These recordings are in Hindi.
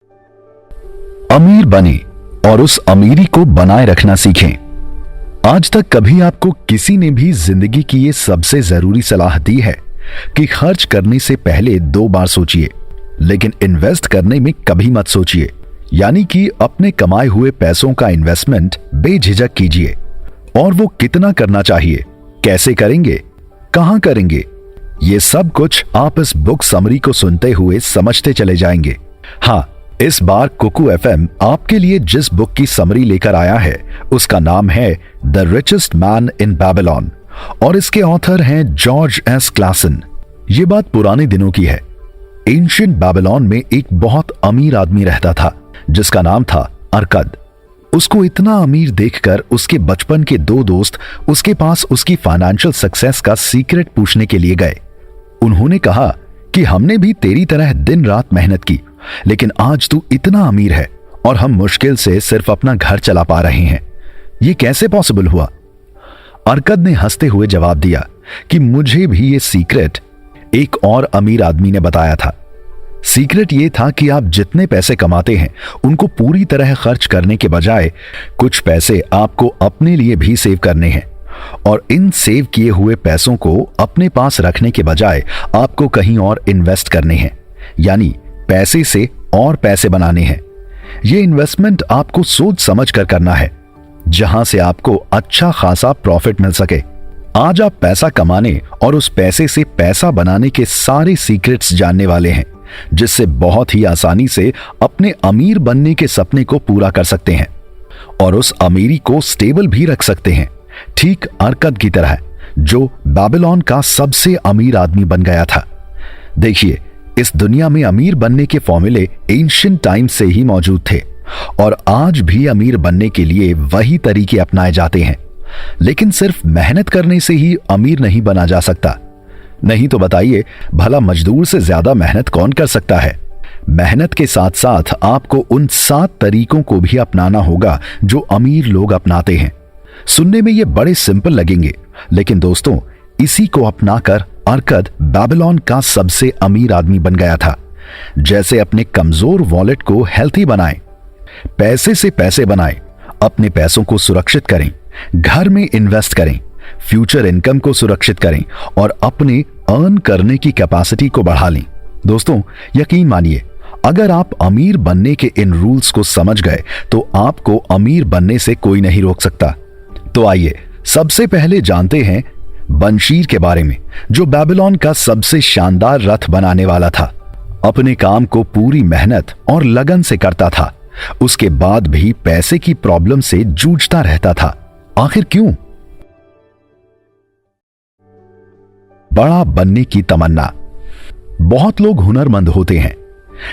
अमीर बने और उस अमीरी को बनाए रखना सीखें। आज तक कभी आपको किसी ने भी जिंदगी की ये सबसे जरूरी सलाह दी है कि खर्च करने से पहले 2 बार सोचिए, लेकिन इन्वेस्ट करने में कभी मत सोचिए। यानी कि अपने कमाए हुए पैसों का इन्वेस्टमेंट बेझिझक कीजिए। और वो कितना करना चाहिए, कैसे करेंगे, कहां करेंगे, ये सब कुछ आप इस बुक समरी को सुनते हुए समझते चले जाएंगे। हाँ, इस बार कुकू एफएम आपके लिए जिस बुक की समरी लेकर आया है उसका नाम है the richest man in Babylon और इसके ऑथर हैं जॉर्ज एस क्लासन। ये बात पुराने दिनों की है। एंशिएंट बैबिलोन में एक बहुत अमीर आदमी रहता था जिसका नाम था अरकद। उसको इतना अमीर देखकर उसके बचपन के 2 दोस्त उसके पास उसकी फाइनेंशियल सक्सेस का सीक्रेट पूछने के लिए गए। उन्होंने कहा कि हमने भी तेरी तरह दिन रात मेहनत की, लेकिन आज तू इतना अमीर है और हम मुश्किल से सिर्फ अपना घर चला पा रहे हैं। ये कैसे पॉसिबल हुआ? अरकद ने हंसते हुए जवाब दिया कि मुझे भी ये सीक्रेट एक और अमीर आदमी ने बताया था। सीक्रेट ये था कि आप जितने पैसे कमाते हैं उनको पूरी तरह खर्च करने के बजाय कुछ पैसे आपको अपने लिए भी सेव करने हैं, और इन सेव किए हुए पैसों को अपने पास रखने के बजाय आपको कहीं और इन्वेस्ट करने हैं, यानी पैसे से और पैसे बनाने हैं। ये इन्वेस्टमेंट आपको सोच समझ कर करना है, जहां से आपको अच्छा खासा प्रॉफिट मिल सके। आज आप पैसा कमाने और उस पैसे से पैसा बनाने के सारे सीक्रेट्स जानने वाले हैं, जिससे बहुत ही आसानी से अपने अमीर बनने के सपने को पूरा कर सकते हैं और उस अमीरी को स्टेबल भी रख सकते हैं, ठीक अरकद की तरह जो बैबिलोन का सबसे अमीर आदमी बन गया था। देखिए, इस दुनिया में अमीर बनने के फॉर्मूले एंशिएंट टाइम से ही मौजूद थे और आज भी अमीर बनने के लिए वही तरीके अपनाए जाते हैं। लेकिन सिर्फ मेहनत करने से ही अमीर नहीं बना जा सकता। नहीं तो बताइए, भला मजदूर से ज्यादा मेहनत कौन कर सकता है? मेहनत के साथ साथ आपको उन 7 तरीकों को भी अपनाना होगा जो अमीर लोग अपनाते हैं। सुनने में ये बड़े सिंपल लगेंगे, लेकिन दोस्तों, इसी को अपनाकर अरकद बैबिलोन का सबसे अमीर आदमी बन गया था। जैसे अपने कमजोर वॉलेट को हेल्थी बनाएं, पैसे से पैसे बनाएं, अपने पैसों को सुरक्षित करें, घर में इन्वेस्ट करें, फ्यूचर इनकम को सुरक्षित करें और अपने अर्न करने की कैपेसिटी को बढ़ा लें। दोस्तों, यकीन मानिए, अगर आप अमीर बनने के इन रूल्स को समझ गए तो आपको अमीर बनने से कोई नहीं रोक सकता। तो आइए सबसे पहले जानते हैं बनशीर के बारे में, जो बैबिलोन का सबसे शानदार रथ बनाने वाला था। अपने काम को पूरी मेहनत और लगन से करता था, उसके बाद भी पैसे की प्रॉब्लम से जूझता रहता था। आखिर क्यों? बड़ा बनने की तमन्ना। बहुत लोग हुनरमंद होते हैं,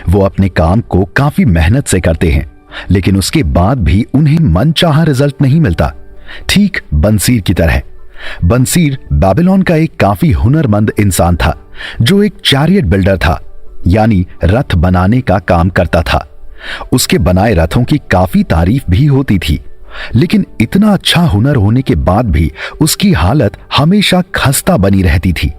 वो अपने काम को काफी मेहनत से करते हैं, लेकिन उसके बाद भी उन्हें मनचाहा रिजल्ट नहीं मिलता। ठीक बंसीर की तरह। बंसीर बैबिलोन का एक काफी हुनरमंद इंसान था जो एक चैरियट बिल्डर था, यानी रथ बनाने का काम करता था। उसके बनाए रथों की काफी तारीफ भी होती थी, लेकिन इतना अच्छा हुनर होने के बाद भी उसकी हालत हमेशा खस्ता बनी रहती थी।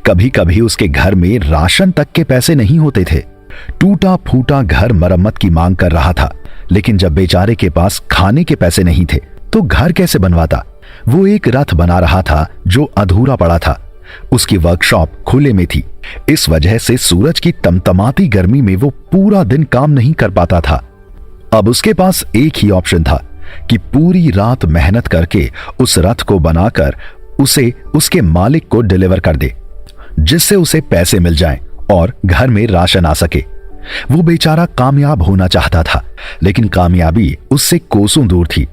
कभी कभी उसके घर में राशन तक के पैसे नहीं होते थे। टूटा फूटा घर मरम्मत की मांग कर रहा था, लेकिन जब बेचारे के पास खाने के पैसे नहीं थे तो घर कैसे बनवाता? वो एक रथ बना रहा था जो अधूरा पड़ा था। उसकी वर्कशॉप खुले में थी, इस वजह से सूरज की तमतमाती गर्मी में वो पूरा दिन काम नहीं कर पाता था। अब उसके पास एक ही ऑप्शन था कि पूरी रात मेहनत करके उस रथ को बनाकर उसे उसके मालिक को डिलीवर कर दे, जिससे उसे पैसे मिल जाएं और घर में राशन आ सके। वो बेचारा कामयाब होना चाहता था, लेकिन कामयाबी उससे कोसों दूर थी।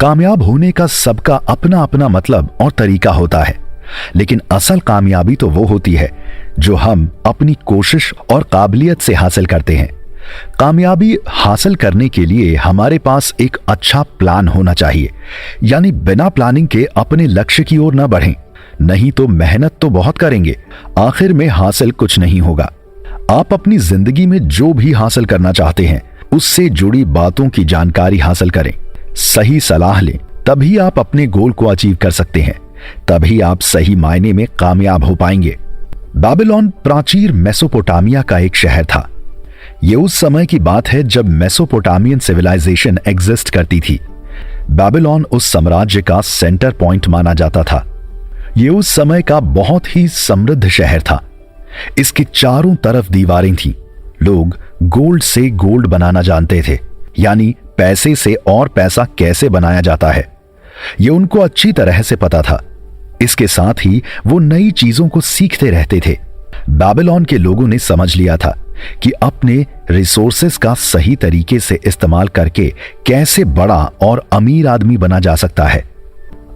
कामयाब होने का सबका अपना अपना मतलब और तरीका होता है, लेकिन असल कामयाबी तो वो होती है जो हम अपनी कोशिश और काबिलियत से हासिल करते हैं। कामयाबी हासिल करने के लिए हमारे पास एक अच्छा प्लान होना चाहिए, यानी बिना प्लानिंग के अपने लक्ष्य की ओर न बढ़ें, नहीं तो मेहनत तो बहुत करेंगे, आखिर में हासिल कुछ नहीं होगा। आप अपनी जिंदगी में जो भी हासिल करना चाहते हैं उससे जुड़ी बातों की जानकारी हासिल करें, सही सलाह लें, तभी आप अपने गोल को अचीव कर सकते हैं, तभी आप सही मायने में कामयाब हो पाएंगे। बैबिलोन प्राचीन मेसोपोटामिया का एक शहर था। ये उस समय की बात है जब मेसोपोटामियन सिविलाइजेशन एग्जिस्ट करती थी। बेबीलोन उस साम्राज्य का सेंटर पॉइंट माना जाता था। ये उस समय का बहुत ही समृद्ध शहर था। इसके चारों तरफ दीवारें थीं। लोग गोल्ड से गोल्ड बनाना जानते थे, यानी पैसे से और पैसा कैसे बनाया जाता है, ये उनको अच्छी तरह से पता था। इसके साथ ही वो नई चीजों को सीखते रहते थे। बेबीलोन के लोगों ने समझ लिया था कि अपने रिसोर्सेस का सही तरीके से इस्तेमाल करके कैसे बड़ा और अमीर आदमी बना जा सकता है।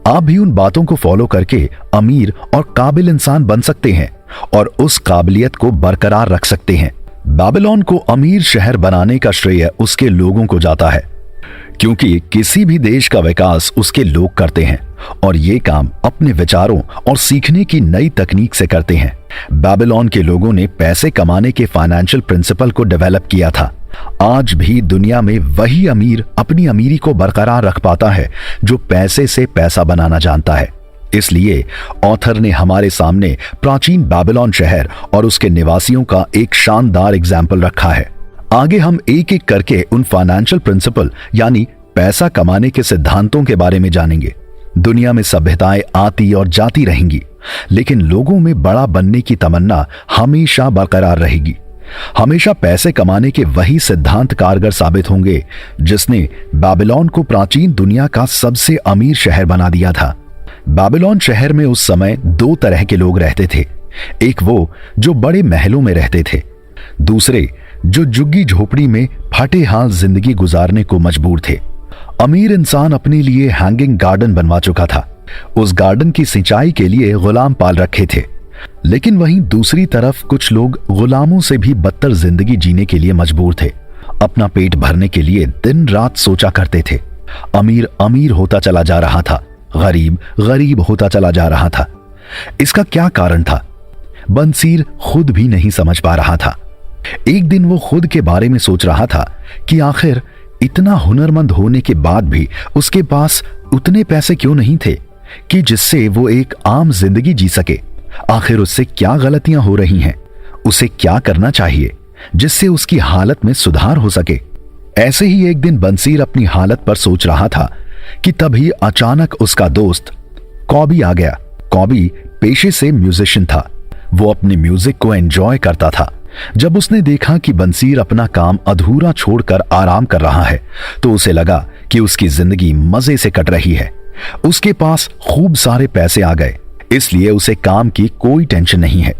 आप भी उन बातों को फॉलो करके अमीर और काबिल इंसान बन सकते हैं और उस काबिलियत को बरकरार रख सकते हैं। बेबीलोन को अमीर शहर बनाने का श्रेय उसके लोगों को जाता है, क्योंकि किसी भी देश का विकास उसके लोग करते हैं और ये काम अपने विचारों और सीखने की नई तकनीक से करते हैं। बेबीलोन के लोगों ने पैसे कमाने के फाइनेंशियल प्रिंसिपल को डेवलप किया था। आज भी दुनिया में वही अमीर अपनी अमीरी को बरकरार रख पाता है जो पैसे से पैसा बनाना जानता है। इसलिए ऑथर ने हमारे सामने प्राचीन बेबीलोन शहर और उसके निवासियों का एक शानदार एग्जाम्पल रखा है। आगे हम एक एक करके उन फाइनेंशियल प्रिंसिपल यानी पैसा कमाने के सिद्धांतों के बारे में जानेंगे। दुनिया में सभ्यताएं आती और जाती रहेंगी, लेकिन लोगों में बड़ा बनने की तमन्ना हमेशा बरकरार रहेगी। हमेशा पैसे कमाने के वही सिद्धांत कारगर साबित होंगे जिसने बेबीलोन को प्राचीन दुनिया का सबसे अमीर शहर बना दिया था। बेबीलोन शहर में उस समय दो तरह के लोग रहते थे। एक वो जो बड़े महलों में रहते थे, दूसरे जो झुग्गी झोपड़ी में फटे हाल जिंदगी गुजारने को मजबूर थे। अमीर इंसान अपने लिए हैंगिंग गार्डन बनवा चुका था। उस गार्डन की सिंचाई के लिए गुलाम पाल रखे थे। लेकिन वहीं दूसरी तरफ कुछ लोग गुलामों से भी बदतर जिंदगी जीने के लिए मजबूर थे। अपना पेट भरने के लिए दिन रात सोचा करते थे। अमीर अमीर होता चला जा रहा था, गरीब गरीब होता चला जा रहा था। इसका क्या कारण था, बंसीर खुद भी नहीं समझ पा रहा था। एक दिन वो खुद के बारे में सोच रहा था कि आखिर इतना हुनरमंद होने के बाद भी उसके पास उतने पैसे क्यों नहीं थे कि जिससे वो एक आम जिंदगी जी सके। आखिर उससे क्या गलतियां हो रही हैं, उसे क्या करना चाहिए जिससे उसकी हालत में सुधार हो सके। ऐसे ही एक दिन बंसीर अपनी हालत पर सोच रहा था कि तभी अचानक उसका दोस्त कॉबी आ गया। कॉबी पेशे से म्यूजिशियन था। वो अपने म्यूजिक को एंजॉय करता था। जब उसने देखा कि बंसीर अपना काम अधूरा छोड़कर आराम कर रहा है, तो उसे लगा कि उसकी जिंदगी मजे से कट रही है। उसके पास खूब सारे पैसे आ गए, इसलिए उसे काम की कोई टेंशन नहीं है।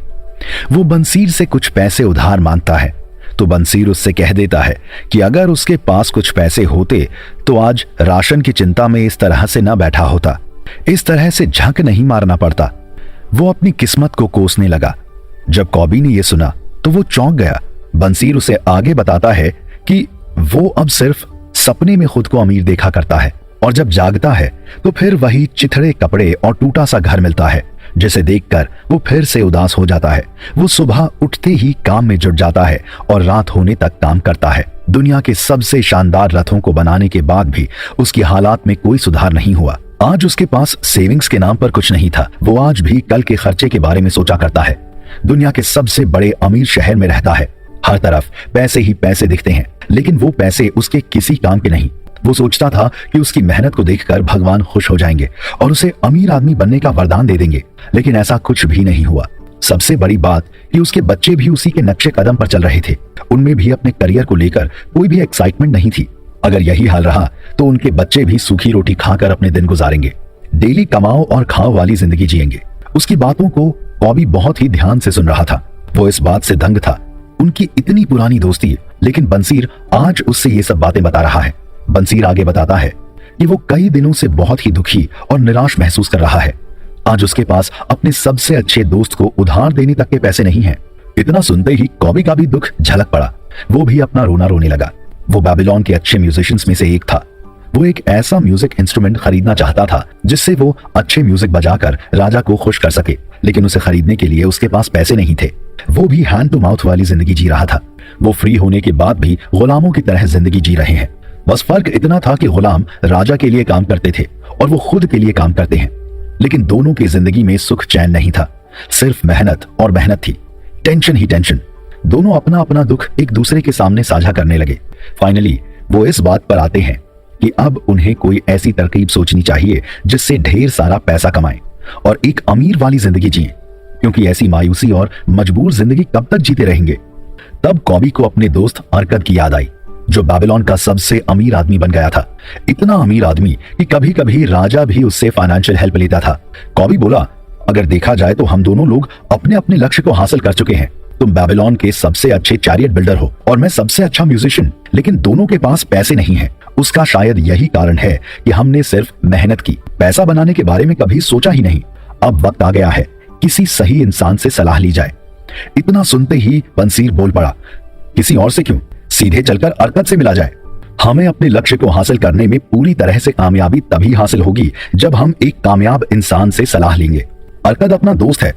वो बंसीर से कुछ पैसे उधार मांगता है, तो बंसीर उससे कह देता है कि अगर उसके पास कुछ पैसे होते तो आज राशन की चिंता में इस तरह से न बैठा होता, इस तरह से झक नहीं मारना पड़ता। वो अपनी किस्मत को कोसने लगा। जब कॉबी ने यह सुना तो वो चौंक गया। बंसीर उसे आगे बताता है कि वो अब सिर्फ सपने में खुद को अमीर देखा करता है और जब जागता है तो फिर वही चिथड़े कपड़े और टूटा सा घर मिलता है, जिसे देखकर वो फिर से उदास हो जाता है। वो सुबह उठते ही काम में जुट जाता है और रात होने तक काम करता है। दुनिया के सबसे शानदार रथों को बनाने के बाद भी उसकी हालात में कोई सुधार नहीं हुआ। आज उसके पास सेविंग्स के नाम पर कुछ नहीं था। वो आज भी कल के खर्चे के बारे में सोचा करता है। दुनिया के सबसे बड़े अमीर शहर में रहता है। हर तरफ पैसे ही पैसे दिखते हैं, लेकिन वो पैसे उसके किसी काम के नहीं। वो सोचता था कि उसकी मेहनत को देखकर भगवान खुश हो जाएंगे और उसे अमीर आदमी बनने का वरदान दे देंगे, लेकिन ऐसा कुछ भी नहीं हुआ। सबसे बड़ी बात कि उसके बच्चे भी उसी के नक्शे कदम पर चल रहे थे। उनमें भी अपने करियर को लेकर कोई भी एक्साइटमेंट नहीं थी। अगर यही हाल रहा तो उनके बच्चे भी सूखी रोटी खाकर अपने दिन गुजारेंगे, डेली कमाओ और खाओ वाली जिंदगी जिएंगे। उसकी बातों को कॉबी बहुत ही ध्यान से सुन रहा था। वो इस बात से दंग था, उनकी इतनी पुरानी दोस्ती, लेकिन बंसीर आज उससे ये सब बातें बता रहा है। बंसीर आगे बताता है कि वो कई दिनों से बहुत ही दुखी और निराश महसूस कर रहा है। आज उसके पास अपने सबसे अच्छे दोस्त को उधार देने तक के पैसे नहीं हैं। इतना सुनते ही कॉबी का भी दुख झलक पड़ा। वो भी अपना रोना रोने लगा। वो बेबीलोन के अच्छे म्यूजिशियंस में से एक था। वो एक ऐसा म्यूजिक इंस्ट्रूमेंट खरीदना चाहता था जिससे वो अच्छे म्यूजिक बजाकर राजा को खुश कर सके, लेकिन उसे खरीदने के लिए उसके पास पैसे नहीं थे। वो भी हैंड टू माउथ वाली जिंदगी जी रहा था। वो फ्री होने के बाद भी गुलामों की तरह जिंदगी जी रहे हैं। बस फर्क इतना था कि गुलाम राजा के लिए काम करते थे और वो खुद के लिए काम करते हैं, लेकिन दोनों की जिंदगी में सुख चैन नहीं था। सिर्फ मेहनत और मेहनत थी, टेंशन ही टेंशन। दोनों अपना अपना दुख एक दूसरे के सामने साझा करने लगे। फाइनली वो इस बात पर आते हैं कि अब उन्हें कोई ऐसी तरकीब सोचनी चाहिए जिससे ढेर सारा पैसा कमाएं और एक अमीर वाली जिंदगी जिएं, क्योंकि ऐसी मायूसी और मजबूर जिंदगी कब तक जीते रहेंगे। तब कॉबी को अपने दोस्त अर्कद की याद आई, जो बेबीलोन का सबसे अमीर आदमी बन गया था। इतना अमीर आदमी कि कभी कभी राजा भी उससे फाइनेंशियल हेल्प लेता था। कॉबी बोला, अगर देखा जाए तो हम दोनों लोग अपने अपने लक्ष्य को हासिल कर चुके हैं। तुम बेबीलोन के सबसे अच्छे चैरियट बिल्डर हो और मैं सबसे अच्छा म्यूजिशियन, लेकिन दोनों के पास पैसे नहीं है। उसका शायद यही कारण है कि हमने सिर्फ मेहनत की, पैसा बनाने के बारे में कभी सोचा ही नहीं। अब वक्त आ गया है किसी सही इंसान से सलाह ली जाए। इतना सुनते ही बंसीर बोल पड़ा, किसी और से क्यों, सीधे चलकर अर्कद से मिला जाए। हमें अपने लक्ष्य को हासिल करने में पूरी तरह से कामयाबी तभी हासिल होगी जब हम एक कामयाब इंसान से सलाह लेंगे। अर्कद अपना दोस्त है,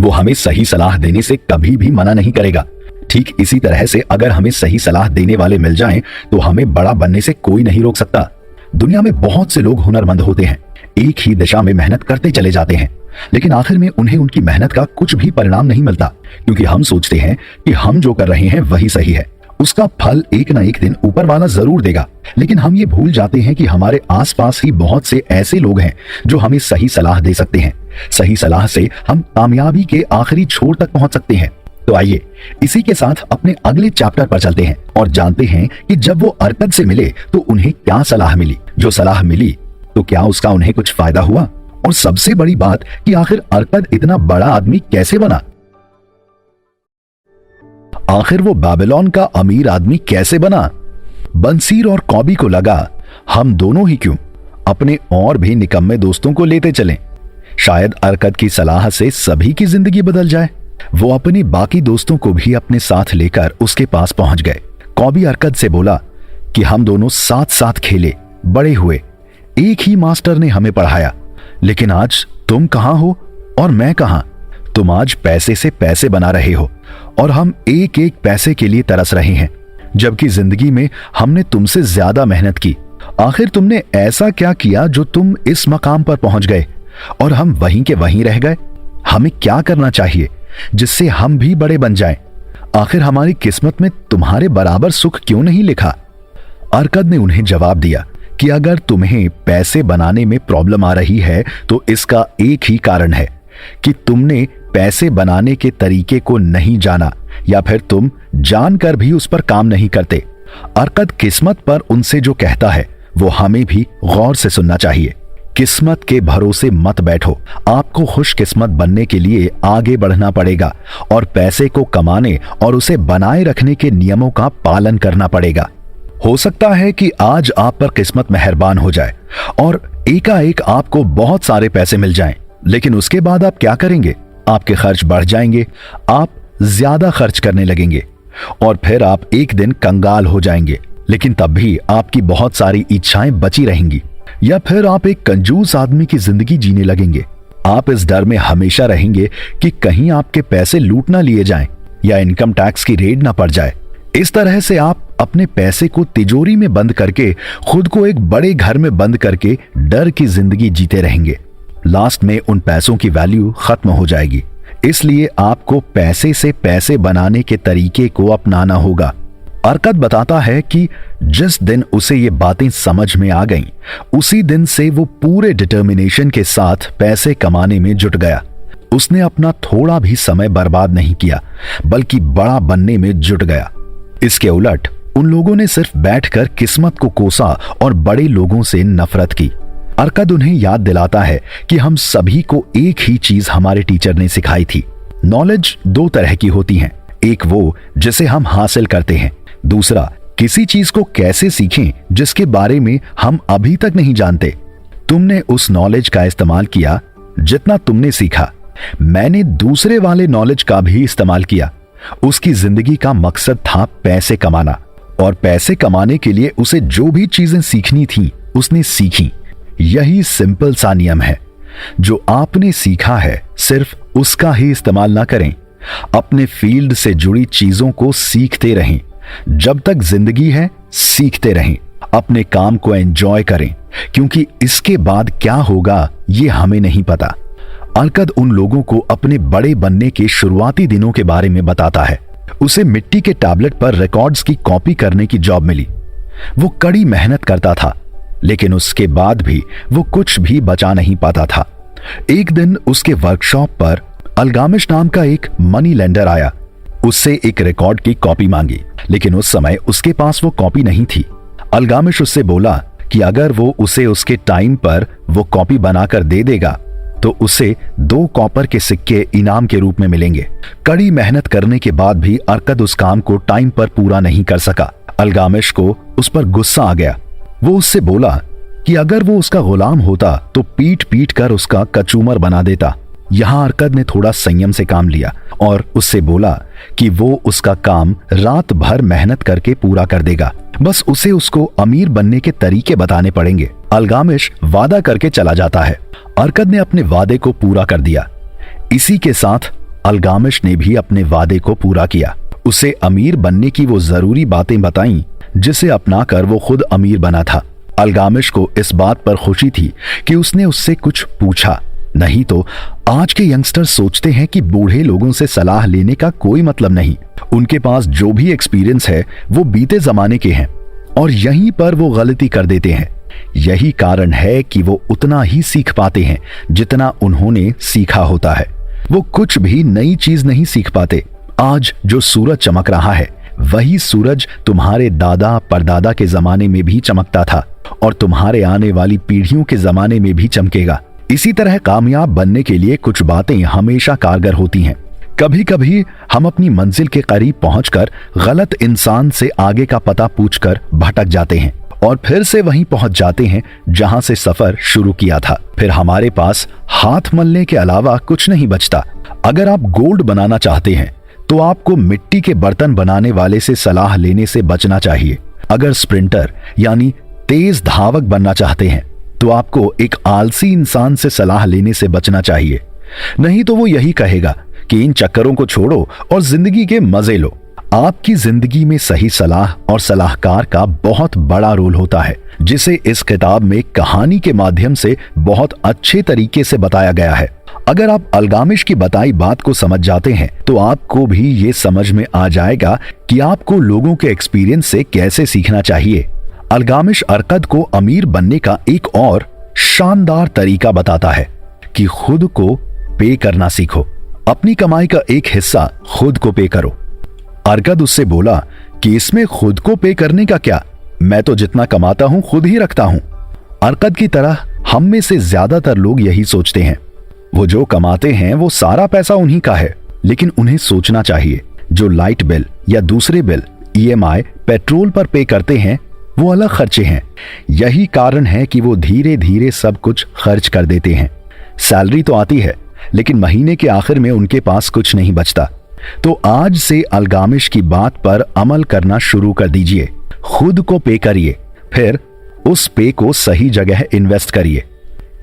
वो हमें सही सलाह देने से कभी भी मना नहीं करेगा। ठीक इसी तरह से अगर हमें सही सलाह देने वाले मिल जाएं, तो हमें बड़ा बनने से कोई नहीं रोक सकता। दुनिया में बहुत से लोग हुनरमंद होते हैं, एक ही दिशा में मेहनत करते चले जाते हैं, लेकिन आखिर में उन्हें उनकी मेहनत का कुछ भी परिणाम नहीं मिलता, क्योंकि हम सोचते हैं कि हम जो कर रहे हैं वही सही है, उसका फल एक ना एक दिन ऊपर वाला जरूर देगा। लेकिन हम ये भूल जाते हैं कि हमारे आसपास ही बहुत से ऐसे लोग हैं जो हमें सही सलाह दे सकते हैं। सही सलाह से हम कामयाबी के आखिरी छोर तक पहुंच सकते हैं। तो आइए इसी के साथ अपने अगले चैप्टर पर चलते हैं और जानते हैं कि जब वो अर्कद से मिले तो उन्हें क्या सलाह मिली। जो सलाह मिली तो क्या उसका उन्हें कुछ फायदा हुआ, और सबसे बड़ी बात कि आखिर अर्कद इतना बड़ा आदमी कैसे बना। आखिर वो बेबीलोन का अमीर आदमी कैसे बना। बंसीर और कॉबी को लगा, हम दोनों ही क्यों अपने और भी निकम्मे दोस्तों को लेते चलें, शायद अर्कद की सलाह से सभी की जिंदगी बदल जाए। वो अपने बाकी दोस्तों को भी अपने साथ लेकर उसके पास पहुंच गए। कॉबी अर्कद से बोला कि हम दोनों साथ साथ खेले, बड़े हुए, एक ही मास्टर ने हमें पढ़ाया, लेकिन आज तुम कहां हो और मैं कहां। तुम आज पैसे से पैसे बना रहे हो और हम एक एक पैसे के लिए तरस रहे हैं, जबकि जिंदगी में हमने तुमसे ज्यादा मेहनत की। आखिर तुमने ऐसा क्या किया जो तुम इस मकाम पर पहुंच गए और हम वहीं के वहीं रह गए। हमें क्या करना चाहिए जिससे हम भी बड़े बन जाएं? आखिर हमारी किस्मत में तुम्हारे बराबर सुख क्यों नहीं लिखा। अर्कद ने उन्हें जवाब दिया कि अगर तुम्हें पैसे बनाने में प्रॉब्लम आ रही है तो इसका एक ही कारण है कि तुमने पैसे बनाने के तरीके को नहीं जाना, या फिर तुम जानकर भी उस पर काम नहीं करते। अर्कद किस्मत पर उनसे जो कहता है वो हमें भी गौर से सुनना चाहिए। किस्मत के भरोसे मत बैठो, आपको खुशकिस्मत बनने के लिए आगे बढ़ना पड़ेगा और पैसे को कमाने और उसे बनाए रखने के नियमों का पालन करना पड़ेगा। हो सकता है कि आज आप पर किस्मत मेहरबान हो जाए और एकाएक आपको बहुत सारे पैसे मिल जाएं, लेकिन उसके बाद आप क्या करेंगे? आपके खर्च बढ़ जाएंगे, आप ज्यादा खर्च करने लगेंगे और फिर आप एक दिन कंगाल हो जाएंगे, लेकिन तब भी आपकी बहुत सारी इच्छाएं बची रहेंगी। या फिर आप एक कंजूस आदमी की जिंदगी जीने लगेंगे। आप इस डर में हमेशा रहेंगे कि कहीं आपके पैसे लूट ना लिए जाएं या इनकम टैक्स की रेड ना पड़ जाए। इस तरह से आप अपने पैसे को तिजोरी में बंद करके, खुद को एक बड़े घर में बंद करके डर की जिंदगी जीते रहेंगे। लास्ट में उन पैसों की वैल्यू खत्म हो जाएगी। इसलिए आपको पैसे से पैसे बनाने के तरीके को अपनाना होगा। अर्कद बताता है कि जिस दिन उसे ये बातें समझ में आ गईं, उसी दिन से वो पूरे डिटर्मिनेशन के साथ पैसे कमाने में जुट गया। उसने अपना थोड़ा भी समय बर्बाद नहीं किया, बल्कि बड़ा बनने में जुट गया। इसके उलट उन लोगों ने सिर्फ बैठकर किस्मत को कोसा और बड़े लोगों से नफरत की। अर्कद उन्हें याद दिलाता है कि हम सभी को एक ही चीज हमारे टीचर ने सिखाई थी। नॉलेज दो तरह की होती है, एक वो जिसे हम हासिल करते हैं, दूसरा किसी चीज को कैसे सीखें जिसके बारे में हम अभी तक नहीं जानते। तुमने उस नॉलेज का इस्तेमाल किया जितना तुमने सीखा। मैंने दूसरे वाले नॉलेज का भी इस्तेमाल किया। उसकी जिंदगी का मकसद था पैसे कमाना, और पैसे कमाने के लिए उसे जो भी चीजें सीखनी थी उसने सीखी। यही सिंपल सा नियम है। जो आपने सीखा है सिर्फ उसका ही इस्तेमाल ना करें। अपने फील्ड से जुड़ी चीजों को सीखते रहें। जब तक जिंदगी है सीखते रहें। अपने काम को एंजॉय करें, क्योंकि इसके बाद क्या होगा ये हमें नहीं पता। अर्कद उन लोगों को अपने बड़े बनने के शुरुआती दिनों के बारे में बताता है। उसे मिट्टी के टैबलेट पर रिकॉर्ड्स की कॉपी करने की जॉब मिली। वो कड़ी मेहनत करता था, लेकिन उसके बाद भी वो कुछ भी बचा नहीं पाता था। एक दिन उसके वर्कशॉप पर अल्गामिश नाम का एक मनी लेंडर आया। उससे एक रिकॉर्ड की कॉपी मांगी, लेकिन उस समय उसके पास वो कॉपी नहीं थी। अल्गामिश उससे बोला कि अगर वो उसे उसके टाइम पर वो कॉपी बनाकर दे देगा तो उसे 2 कॉपर के सिक्के इनाम के रूप में मिलेंगे। कड़ी मेहनत करने के बाद भी अरकद उस काम को टाइम पर पूरा नहीं कर सका। अल्गामिश को उस पर गुस्सा आ गया। वो उससे बोला कि अगर वो उसका गुलाम होता तो पीट पीट कर उसका कचूमर बना देता। यहां अरकद ने थोड़ा संयम से काम लिया और उससे बोला कि वो उसका काम रात भर मेहनत करके पूरा कर देगा, बस उसे उसको अमीर बनने के तरीके बताने पड़ेंगे। अल्गामिश वादा करके चला जाता है। अरकद ने अपने वादे को पूरा कर दिया। इसी के साथ अल्गामिश ने भी अपने वादे को पूरा किया। उसे अमीर बनने की वो जरूरी बातें बताईं जिसे अपनाकर वो खुद अमीर बना था। अल्गामिश को इस बात पर खुशी थी कि उसने उससे कुछ पूछा, नहीं तो आज के यंगस्टर सोचते हैं कि बूढ़े लोगों से सलाह लेने का कोई मतलब नहीं। उनके पास जो भी एक्सपीरियंस है वो बीते जमाने के हैं और यहीं पर वो गलती कर देते हैं। यही कारण है कि वो उतना ही सीख पाते हैं जितना उन्होंने सीखा होता है। वो कुछ भी नई चीज नहीं सीख पाते। आज जो सूरज चमक रहा है वही सूरज तुम्हारे दादा परदादा के जमाने में भी चमकता था और तुम्हारे आने वाली पीढ़ियों के जमाने में भी चमकेगा। इसी तरह कामयाब बनने के लिए कुछ बातें हमेशा कारगर होती हैं। कभी कभी हम अपनी मंजिल के करीब पहुंचकर गलत इंसान से आगे का पता पूछकर भटक जाते हैं और फिर से वहीं पहुंच जाते हैं जहां से सफर शुरू किया था। फिर हमारे पास हाथ मलने के अलावा कुछ नहीं बचता। अगर आप गोल्ड बनाना चाहते हैं तो आपको मिट्टी के बर्तन बनाने वाले से सलाह लेने से बचना चाहिए। अगर स्प्रिंटर यानी तेज धावक बनना चाहते हैं तो आपको एक आलसी इंसान से सलाह लेने से बचना चाहिए, नहीं तो वो यही कहेगा कि इन चक्करों को छोड़ो और जिंदगी के मजे लो। आपकी जिंदगी में सही सलाह और सलाहकार का बहुत बड़ा रोल होता है, जिसे इस किताब में कहानी के माध्यम से बहुत अच्छे तरीके से बताया गया है। अगर आप अल्गामिश की बताई बात को समझ जाते हैं तो आपको भी ये समझ में आ जाएगा कि आपको लोगों के एक्सपीरियंस से कैसे सीखना चाहिए। अल्गामिश अरकद को अमीर बनने का एक और शानदार तरीका बताता है कि खुद को पे करना सीखो। अपनी कमाई का एक हिस्सा खुद को पे करो। अरकद उससे बोला कि इसमें खुद को पे करने का क्या, मैं तो जितना कमाता हूं खुद ही रखता हूं। अरकद की तरह हम में से ज्यादातर लोग यही सोचते हैं। वो जो कमाते हैं वो सारा पैसा उन्हीं का है, लेकिन उन्हें सोचना चाहिए जो लाइट बिल या दूसरे बिल, EMI, पेट्रोल पर पे करते हैं वो अलग खर्चे हैं। यही कारण है कि वो धीरे धीरे सब कुछ खर्च कर देते हैं। सैलरी तो आती है लेकिन महीने के आखिर में उनके पास कुछ नहीं बचता। तो आज से अल्गामिश की बात पर अमल करना शुरू कर दीजिए। खुद को पे करिए, फिर उस पे को सही जगह इन्वेस्ट करिए।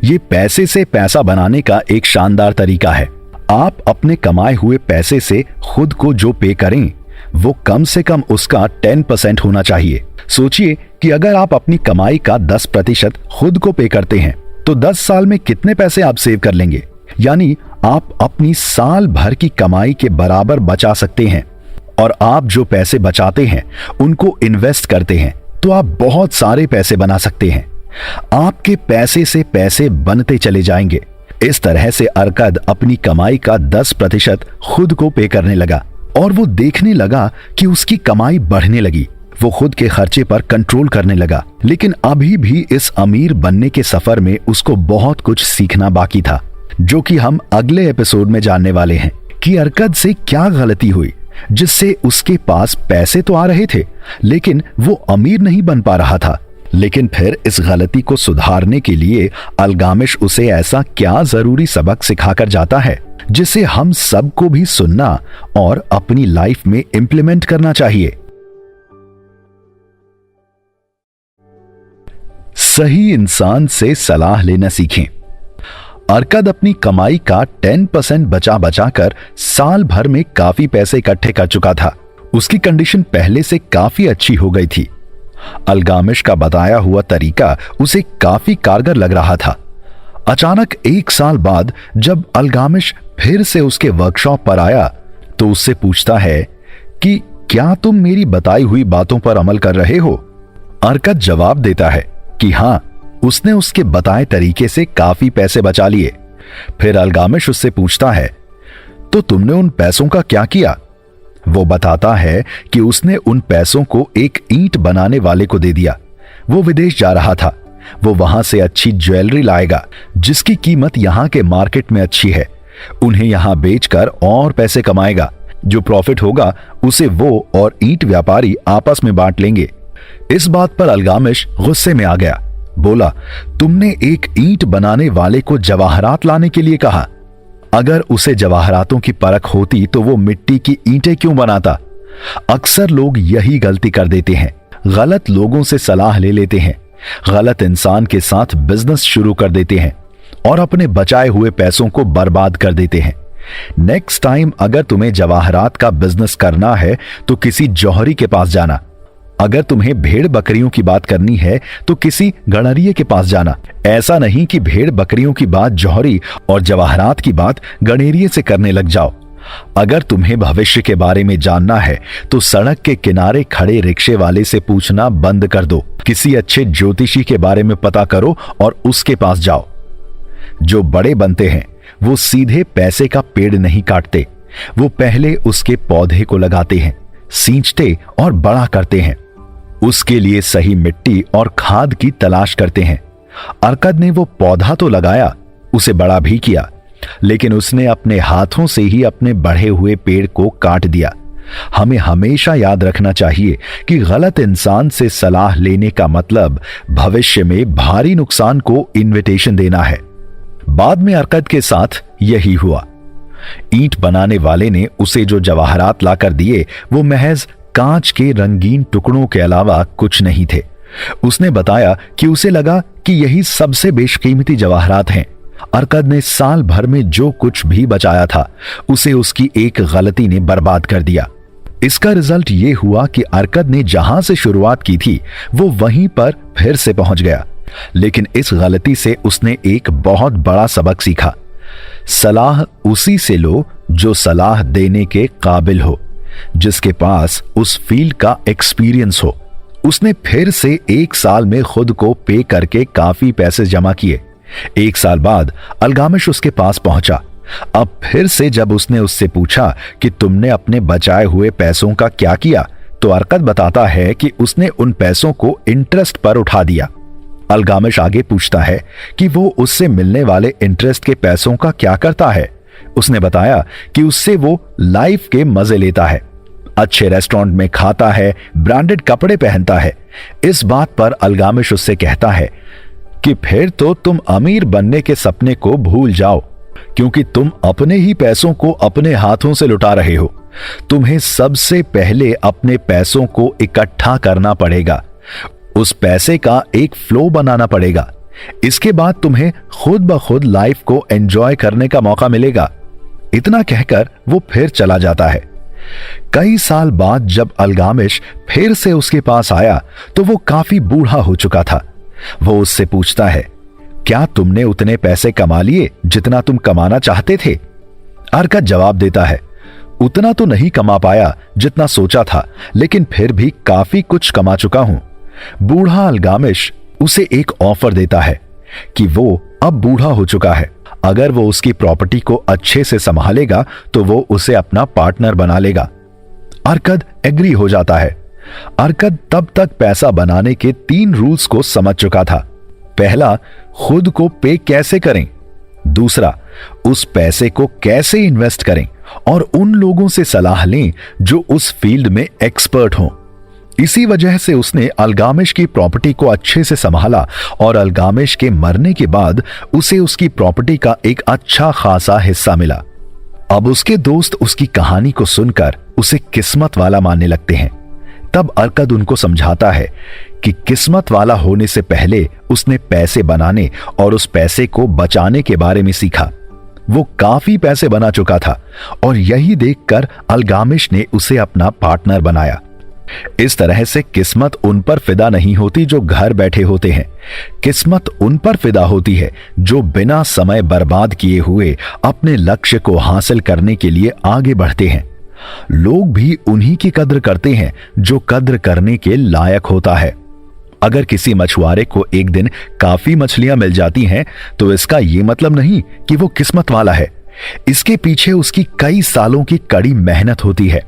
ये पैसे से पैसा बनाने का एक शानदार तरीका है। आप अपने कमाए हुए पैसे से खुद को जो पे करें वो कम से कम उसका 10% होना चाहिए। सोचिए कि अगर आप अपनी कमाई का 10% खुद को पे करते हैं तो 10 साल में कितने पैसे आप सेव कर लेंगे। यानी आप अपनी साल भर की कमाई के बराबर बचा सकते हैं। और आप जो पैसे बचाते हैं उनको इन्वेस्ट करते हैं तो आप बहुत सारे पैसे बना सकते हैं। आपके पैसे से पैसे बनते चले जाएंगे। इस तरह से अरकद अपनी कमाई का 10% खुद को पे करने लगा और वो देखने लगा कि उसकी कमाई बढ़ने लगी। वो खुद के खर्चे पर कंट्रोल करने लगा, लेकिन अभी भी इस अमीर बनने के सफर में उसको बहुत कुछ सीखना बाकी था, जो कि हम अगले एपिसोड में जानने वाले हैं कि अरकद से क्या गलती हुई जिससे उसके पास पैसे तो आ रहे थे लेकिन वो अमीर नहीं बन पा रहा था। लेकिन फिर इस गलती को सुधारने के लिए अल्गामिश उसे ऐसा क्या जरूरी सबक सिखाकर जाता है जिसे हम सबको भी सुनना और अपनी लाइफ में इंप्लीमेंट करना चाहिए। सही इंसान से सलाह लेना सीखें। अरकद अपनी कमाई का 10% बचा बचाकर साल भर में काफी पैसे इकट्ठे कर चुका था। उसकी कंडीशन पहले से काफी अच्छी हो गई थी। अल्गामिश का बताया हुआ तरीका उसे काफी कारगर लग रहा था। अचानक 1 साल बाद जब अल्गामिश फिर से उसके वर्कशॉप पर आया तो उससे पूछता है कि क्या तुम मेरी बताई हुई बातों पर अमल कर रहे हो? अरकद जवाब देता है कि हाँ, उसने उसके बताए तरीके से काफी पैसे बचा लिए। फिर अल्गामिश उससे पूछता है, तो तुमने उन पैसों का क्या किया? वो बताता है कि उसने उन पैसों को एक ईंट बनाने वाले को दे दिया। वो विदेश जा रहा था। वो वहां से अच्छी ज्वेलरी लाएगा जिसकी कीमत यहां के मार्केट में अच्छी है। उन्हें यहां बेचकर और पैसे कमाएगा। जो प्रॉफिट होगा उसे वो और ईंट व्यापारी आपस में बांट लेंगे। इस बात पर अल्गामिश गुस्से में आ गया। बोला, तुमने एक ईंट बनाने वाले को जवाहरात लाने के लिए कहा। अगर उसे जवाहरातों की परख होती तो वो मिट्टी की ईंटें क्यों बनाता? अक्सर लोग यही गलती कर देते हैं, गलत लोगों से सलाह ले लेते हैं, गलत इंसान के साथ बिजनेस शुरू कर देते हैं और अपने बचाए हुए पैसों को बर्बाद कर देते हैं। नेक्स्ट टाइम अगर तुम्हें जवाहरात का बिजनेस करना है तो किसी जौहरी के पास जाना। अगर तुम्हें भेड़ बकरियों की बात करनी है तो किसी गणरिये के पास जाना। ऐसा नहीं कि भेड़ बकरियों की बात जौहरी और जवाहरात की बात गणेरिये से करने लग जाओ। अगर तुम्हें भविष्य के बारे में जानना है तो सड़क के किनारे खड़े रिक्शे वाले से पूछना बंद कर दो। किसी अच्छे ज्योतिषी के बारे में पता करो और उसके पास जाओ। जो बड़े बनते हैं वो सीधे पैसे का पेड़ नहीं काटते, वो पहले उसके पौधे को लगाते हैं, सींचते और बड़ा करते हैं। उसके लिए सही मिट्टी और खाद की तलाश करते हैं। अरकद ने वो पौधा तो लगाया, उसे बड़ा भी किया, लेकिन उसने अपने हाथों से ही अपने बढ़े हुए पेड़ को काट दिया। हमें हमेशा याद रखना चाहिए कि गलत इंसान से सलाह लेने का मतलब भविष्य में भारी नुकसान को इनविटेशन देना है। बाद में अरकद के साथ यही हुआ। ईंट बनाने वाले ने उसे जो जवाहरात लाकर दिए वो महज कांच के रंगीन टुकड़ों के अलावा कुछ नहीं थे। उसने बताया कि उसे लगा कि यही सबसे बेशकीमती जवाहरात हैं। अरकद ने साल भर में जो कुछ भी बचाया था उसे उसकी एक गलती ने बर्बाद कर दिया। इसका रिजल्ट ये हुआ कि अरकद ने जहां से शुरुआत की थी वो वहीं पर फिर से पहुंच गया। लेकिन इस गलती से उसने एक बहुत बड़ा सबक सीखा। सलाह उसी से लो जो सलाह देने के काबिल हो, जिसके पास उस फील्ड का एक्सपीरियंस हो। उसने फिर से 1 साल में खुद को पे करके काफी पैसे जमा किए। 1 साल बाद अल्गामिश उसके पास पहुंचा। अब फिर से जब उसने उससे पूछा कि तुमने अपने बचाए हुए पैसों का क्या किया, तो अरकद बताता है कि उसने उन पैसों को इंटरेस्ट पर उठा दिया। अल्गामिश आगे पूछता है कि वो उससे मिलने वाले इंटरेस्ट के पैसों का क्या करता है। उसने बताया कि उससे वो लाइफ के मजे लेता है, अच्छे रेस्टोरेंट में खाता है, ब्रांडेड कपड़े पहनता है। इस बात पर अल्गामिश उससे कहता है कि फिर तो तुम अमीर बनने के सपने को भूल जाओ, क्योंकि तुम अपने ही पैसों को अपने हाथों से लुटा रहे हो। तुम्हें सबसे पहले अपने पैसों को इकट्ठा करना पड़ेगा, उस पैसे का एक फ्लो बनाना पड़ेगा। इसके बाद तुम्हें खुद ब खुद लाइफ को एंजॉय करने का मौका मिलेगा। इतना कहकर वो फिर चला जाता है। कई साल बाद जब अल्गामिश फिर से उसके पास आया तो वो काफी बूढ़ा हो चुका था। वो उससे पूछता है, क्या तुमने उतने पैसे कमा लिए जितना तुम कमाना चाहते थे? अरकद जवाब देता है, उतना तो नहीं कमा पाया जितना सोचा था, लेकिन फिर भी काफी कुछ कमा चुका हूं। बूढ़ा अल्गामिश उसे एक ऑफर देता है कि वो अब बूढ़ा हो चुका है, अगर वो उसकी प्रॉपर्टी को अच्छे से संभालेगा तो वो उसे अपना पार्टनर बना लेगा। अरकद एग्री हो जाता है। अरकद तब तक पैसा बनाने के 3 रूल्स को समझ चुका था। पहला, खुद को पे कैसे करें। दूसरा, उस पैसे को कैसे इन्वेस्ट करें और उन लोगों से सलाह लें जो उस फील्ड में एक्सपर्ट हों। इसी वजह से उसने अल्गामिश की प्रॉपर्टी को अच्छे से संभाला और अल्गामिश के मरने के बाद उसे उसकी प्रॉपर्टी का एक अच्छा खासा हिस्सा मिला। अब उसके दोस्त उसकी कहानी को सुनकर उसे किस्मत वाला मानने लगते हैं। तब अरकद उनको समझाता है कि किस्मत वाला होने से पहले उसने पैसे बनाने और उस पैसे को बचाने के बारे में सीखा। वो काफी पैसे बना चुका था और यही देखकर अल्गामिश ने उसे अपना पार्टनर बनाया। इस तरह से किस्मत उन पर फिदा नहीं होती जो घर बैठे होते हैं। किस्मत उन पर फिदा होती है जो बिना समय बर्बाद किए हुए अपने लक्ष्य को हासिल करने के लिए आगे बढ़ते हैं। लोग भी उन्हीं की कद्र करते हैं जो कद्र करने के लायक होता है। अगर किसी मछुआरे को एक दिन काफी मछलियां मिल जाती हैं, तो इसका यह मतलब नहीं कि वो किस्मत वाला है। इसके पीछे उसकी कई सालों की कड़ी मेहनत होती है।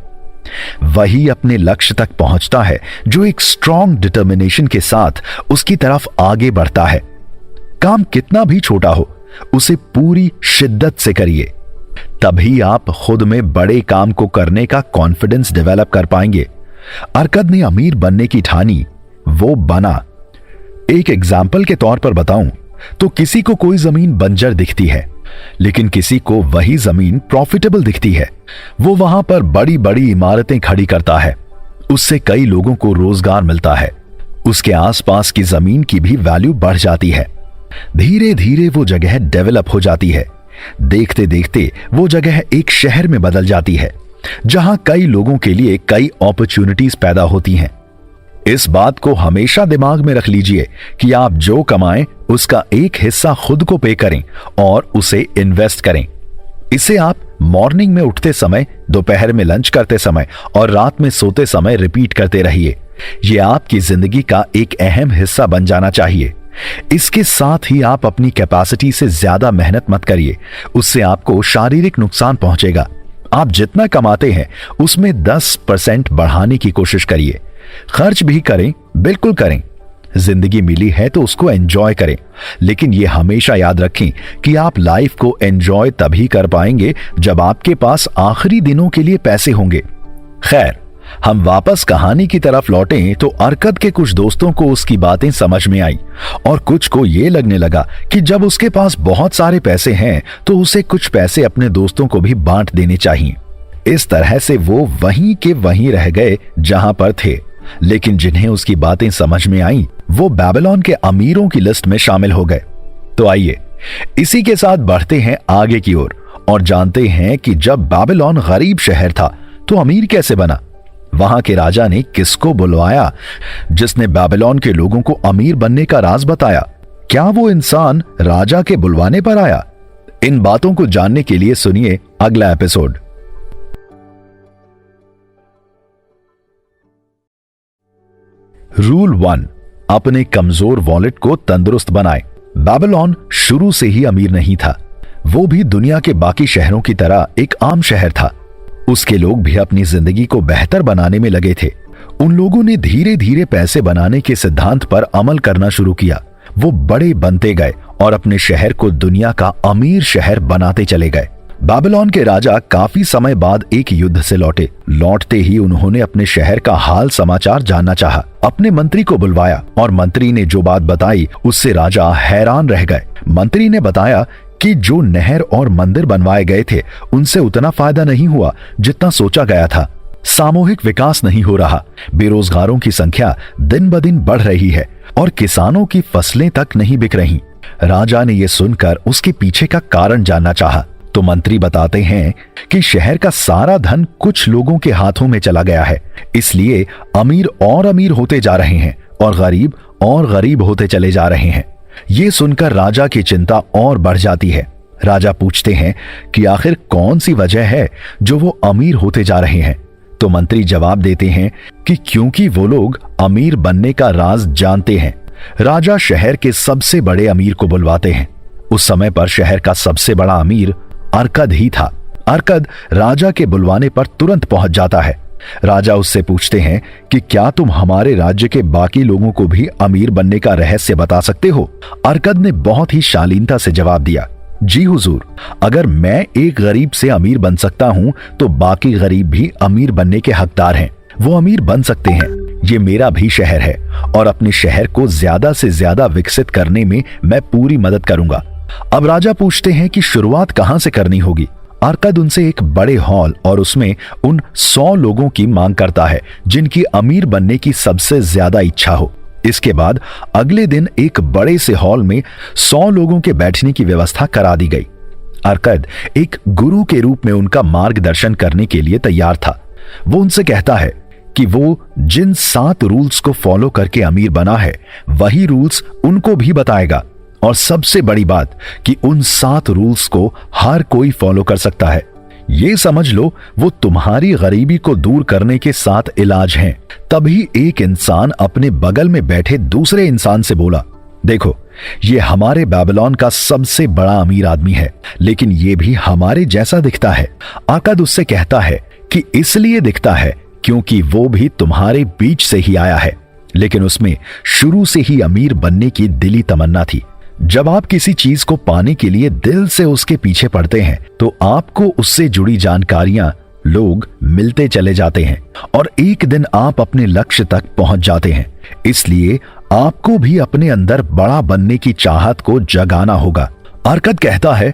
वही अपने लक्ष्य तक पहुंचता है जो एक स्ट्रॉन्ग डिटर्मिनेशन के साथ उसकी तरफ आगे बढ़ता है। काम कितना भी छोटा हो, उसे पूरी शिद्दत से करिए, तभी आप खुद में बड़े काम को करने का कॉन्फिडेंस डेवलप कर पाएंगे। अरकद ने अमीर बनने की ठानी, वो बना। एक एग्जाम्पल के तौर पर बताऊं तो किसी को कोई जमीन बंजर दिखती है, लेकिन किसी को वही जमीन प्रॉफिटेबल दिखती है। वो वहां पर बड़ी बड़ी इमारतें खड़ी करता है, उससे कई लोगों को रोजगार मिलता है, उसके आसपास की जमीन की भी वैल्यू बढ़ जाती है। धीरे धीरे वो जगह डेवलप हो जाती है। देखते देखते वो जगह एक शहर में बदल जाती है, जहां कई लोगों के लिए कई अपॉर्चुनिटीज पैदा होती हैं। इस बात को हमेशा दिमाग में रख लीजिए कि आप जो कमाएं उसका एक हिस्सा खुद को पे करें और उसे इन्वेस्ट करें। इसे आप मॉर्निंग में उठते समय, दोपहर में लंच करते समय और रात में सोते समय रिपीट करते रहिए। यह आपकी जिंदगी का एक अहम हिस्सा बन जाना चाहिए। इसके साथ ही आप अपनी कैपेसिटी से ज्यादा मेहनत मत करिए, उससे आपको शारीरिक नुकसान पहुंचेगा। आप जितना कमाते हैं उसमें 10% बढ़ाने की कोशिश करिए। खर्च भी करें, बिल्कुल करें। जिंदगी मिली है तो उसको एंजॉय करें, लेकिन यह हमेशा याद रखें कि आप लाइफ को एंजॉय तभी कर पाएंगे जब आपके पास आखिरी दिनों के लिए पैसे होंगे। खैर, हम वापस कहानी की तरफ लौटें तो अरकद के कुछ दोस्तों को उसकी बातें समझ में आई और कुछ को यह लगने लगा कि जब उसके पास बहुत सारे पैसे हैं तो उसे कुछ पैसे अपने दोस्तों को भी बांट देने चाहिए। इस तरह से वो वहीं के वहीं रह गए जहां पर थे, लेकिन जिन्हें उसकी बातें समझ में आई वो बेबीलोन के अमीरों की लिस्ट में शामिल हो गए। तो आइए इसी के साथ बढ़ते हैं आगे की ओर और जानते हैं कि जब बेबीलोन गरीब शहर था तो अमीर कैसे बना। वहां के राजा ने किसको बुलवाया जिसने बेबीलोन के लोगों को अमीर बनने का राज बताया? क्या वो इंसान राजा के बुलवाने पर आया? इन बातों को जानने के लिए सुनिए अगला एपिसोड। रूल 1, अपने कमजोर वॉलेट को तंदुरुस्त बनाएं। बेबीलोन शुरू से ही अमीर नहीं था, वो भी दुनिया के बाकी शहरों की तरह एक आम शहर था। उसके लोग भी अपनी जिंदगी को बेहतर बनाने में लगे थे। उन लोगों ने धीरे धीरे पैसे बनाने के सिद्धांत पर अमल करना शुरू किया। वो बड़े बनते गए और अपने शहर को दुनिया का अमीर शहर बनाते चले गए। बेबीलोन के राजा काफी समय बाद एक युद्ध से लौटे। लौटते ही उन्होंने अपने शहर का हाल समाचार जानना चाहा। अपने मंत्री को बुलवाया और मंत्री ने जो बात बताई उससे राजा हैरान रह गए। मंत्री ने बताया कि जो नहर और मंदिर बनवाए गए थे उनसे उतना फायदा नहीं हुआ जितना सोचा गया था। सामूहिक विकास नहीं हो रहा, बेरोजगारों की संख्या दिन ब दिन बढ़ रही है और किसानों की फसलें तक नहीं बिक रही। राजा ने यह सुनकर उसके पीछे का कारण जानना चाहा तो मंत्री बताते हैं कि शहर का सारा धन कुछ लोगों के हाथों में चला गया है, इसलिए अमीर और अमीर होते जा रहे हैं और गरीब होते चले जा रहे हैं। ये सुनकर राजा की चिंता और बढ़ जाती है। राजा पूछते हैं कि आखिर कौन सी वजह है जो वो अमीर होते जा रहे हैं? तो मंत्री जवाब देते हैं कि क्योंकि वो लोग अमीर बनने का राज जानते हैं। राजा शहर के सबसे बड़े अमीर को बुलवाते हैं। उस समय पर शहर का सबसे बड़ा अमीर अरकद ही था। अरकद राजा के बुलवाने पर तुरंत पहुंच जाता है। राजा उससे पूछते हैं कि क्या तुम हमारे राज्य के बाकी लोगों को भी अमीर बनने का रहस्य बता सकते हो? अरकद ने बहुत ही शालीनता से जवाब दिया, जी हुजूर, अगर मैं एक गरीब से अमीर बन सकता हूं तो बाकी गरीब भी अमीर बनने के हकदार हैं। वो अमीर बन सकते हैं। ये मेरा भी शहर है और अपने शहर को ज्यादा से ज्यादा विकसित करने में मैं पूरी मदद करूंगा। अब राजा पूछते हैं कि शुरुआत कहां से करनी होगी। अरकद उनसे एक बड़े हॉल और उसमें उन 100 लोगों की मांग करता है जिनकी अमीर बनने की सबसे ज्यादा इच्छा हो। इसके बाद अगले दिन एक बड़े से हॉल में 100 लोगों के बैठने की व्यवस्था करा दी गई। अरकद एक गुरु के रूप में उनका मार्गदर्शन करने के लिए तैयार था। वो उनसे कहता है कि वो जिन 7 रूल्स को फॉलो करके अमीर बना है वही रूल्स उनको भी बताएगा, और सबसे बड़ी बात कि उन 7 रूल्स को हर कोई फॉलो कर सकता है। ये समझ लो वो तुम्हारी गरीबी को दूर करने के साथ इलाज हैं। तभी एक इंसान अपने बगल में बैठे दूसरे इंसान से बोला, देखो ये हमारे बेबीलोन का सबसे बड़ा अमीर आदमी है, लेकिन ये भी हमारे जैसा दिखता है। आकद उससे कहता है कि इसलिए दिखता है क्योंकि वो भी तुम्हारे बीच से ही आया है, लेकिन उसमें शुरू से ही अमीर बनने की दिली तमन्ना थी। जब आप किसी चीज को पाने के लिए दिल से उसके पीछे पड़ते हैं तो आपको उससे जुड़ी जानकारियां, लोग मिलते चले जाते हैं और एक दिन आप अपने लक्ष्य तक पहुंच जाते हैं। इसलिए आपको भी अपने अंदर बड़ा बनने की चाहत को जगाना होगा। अरकद कहता है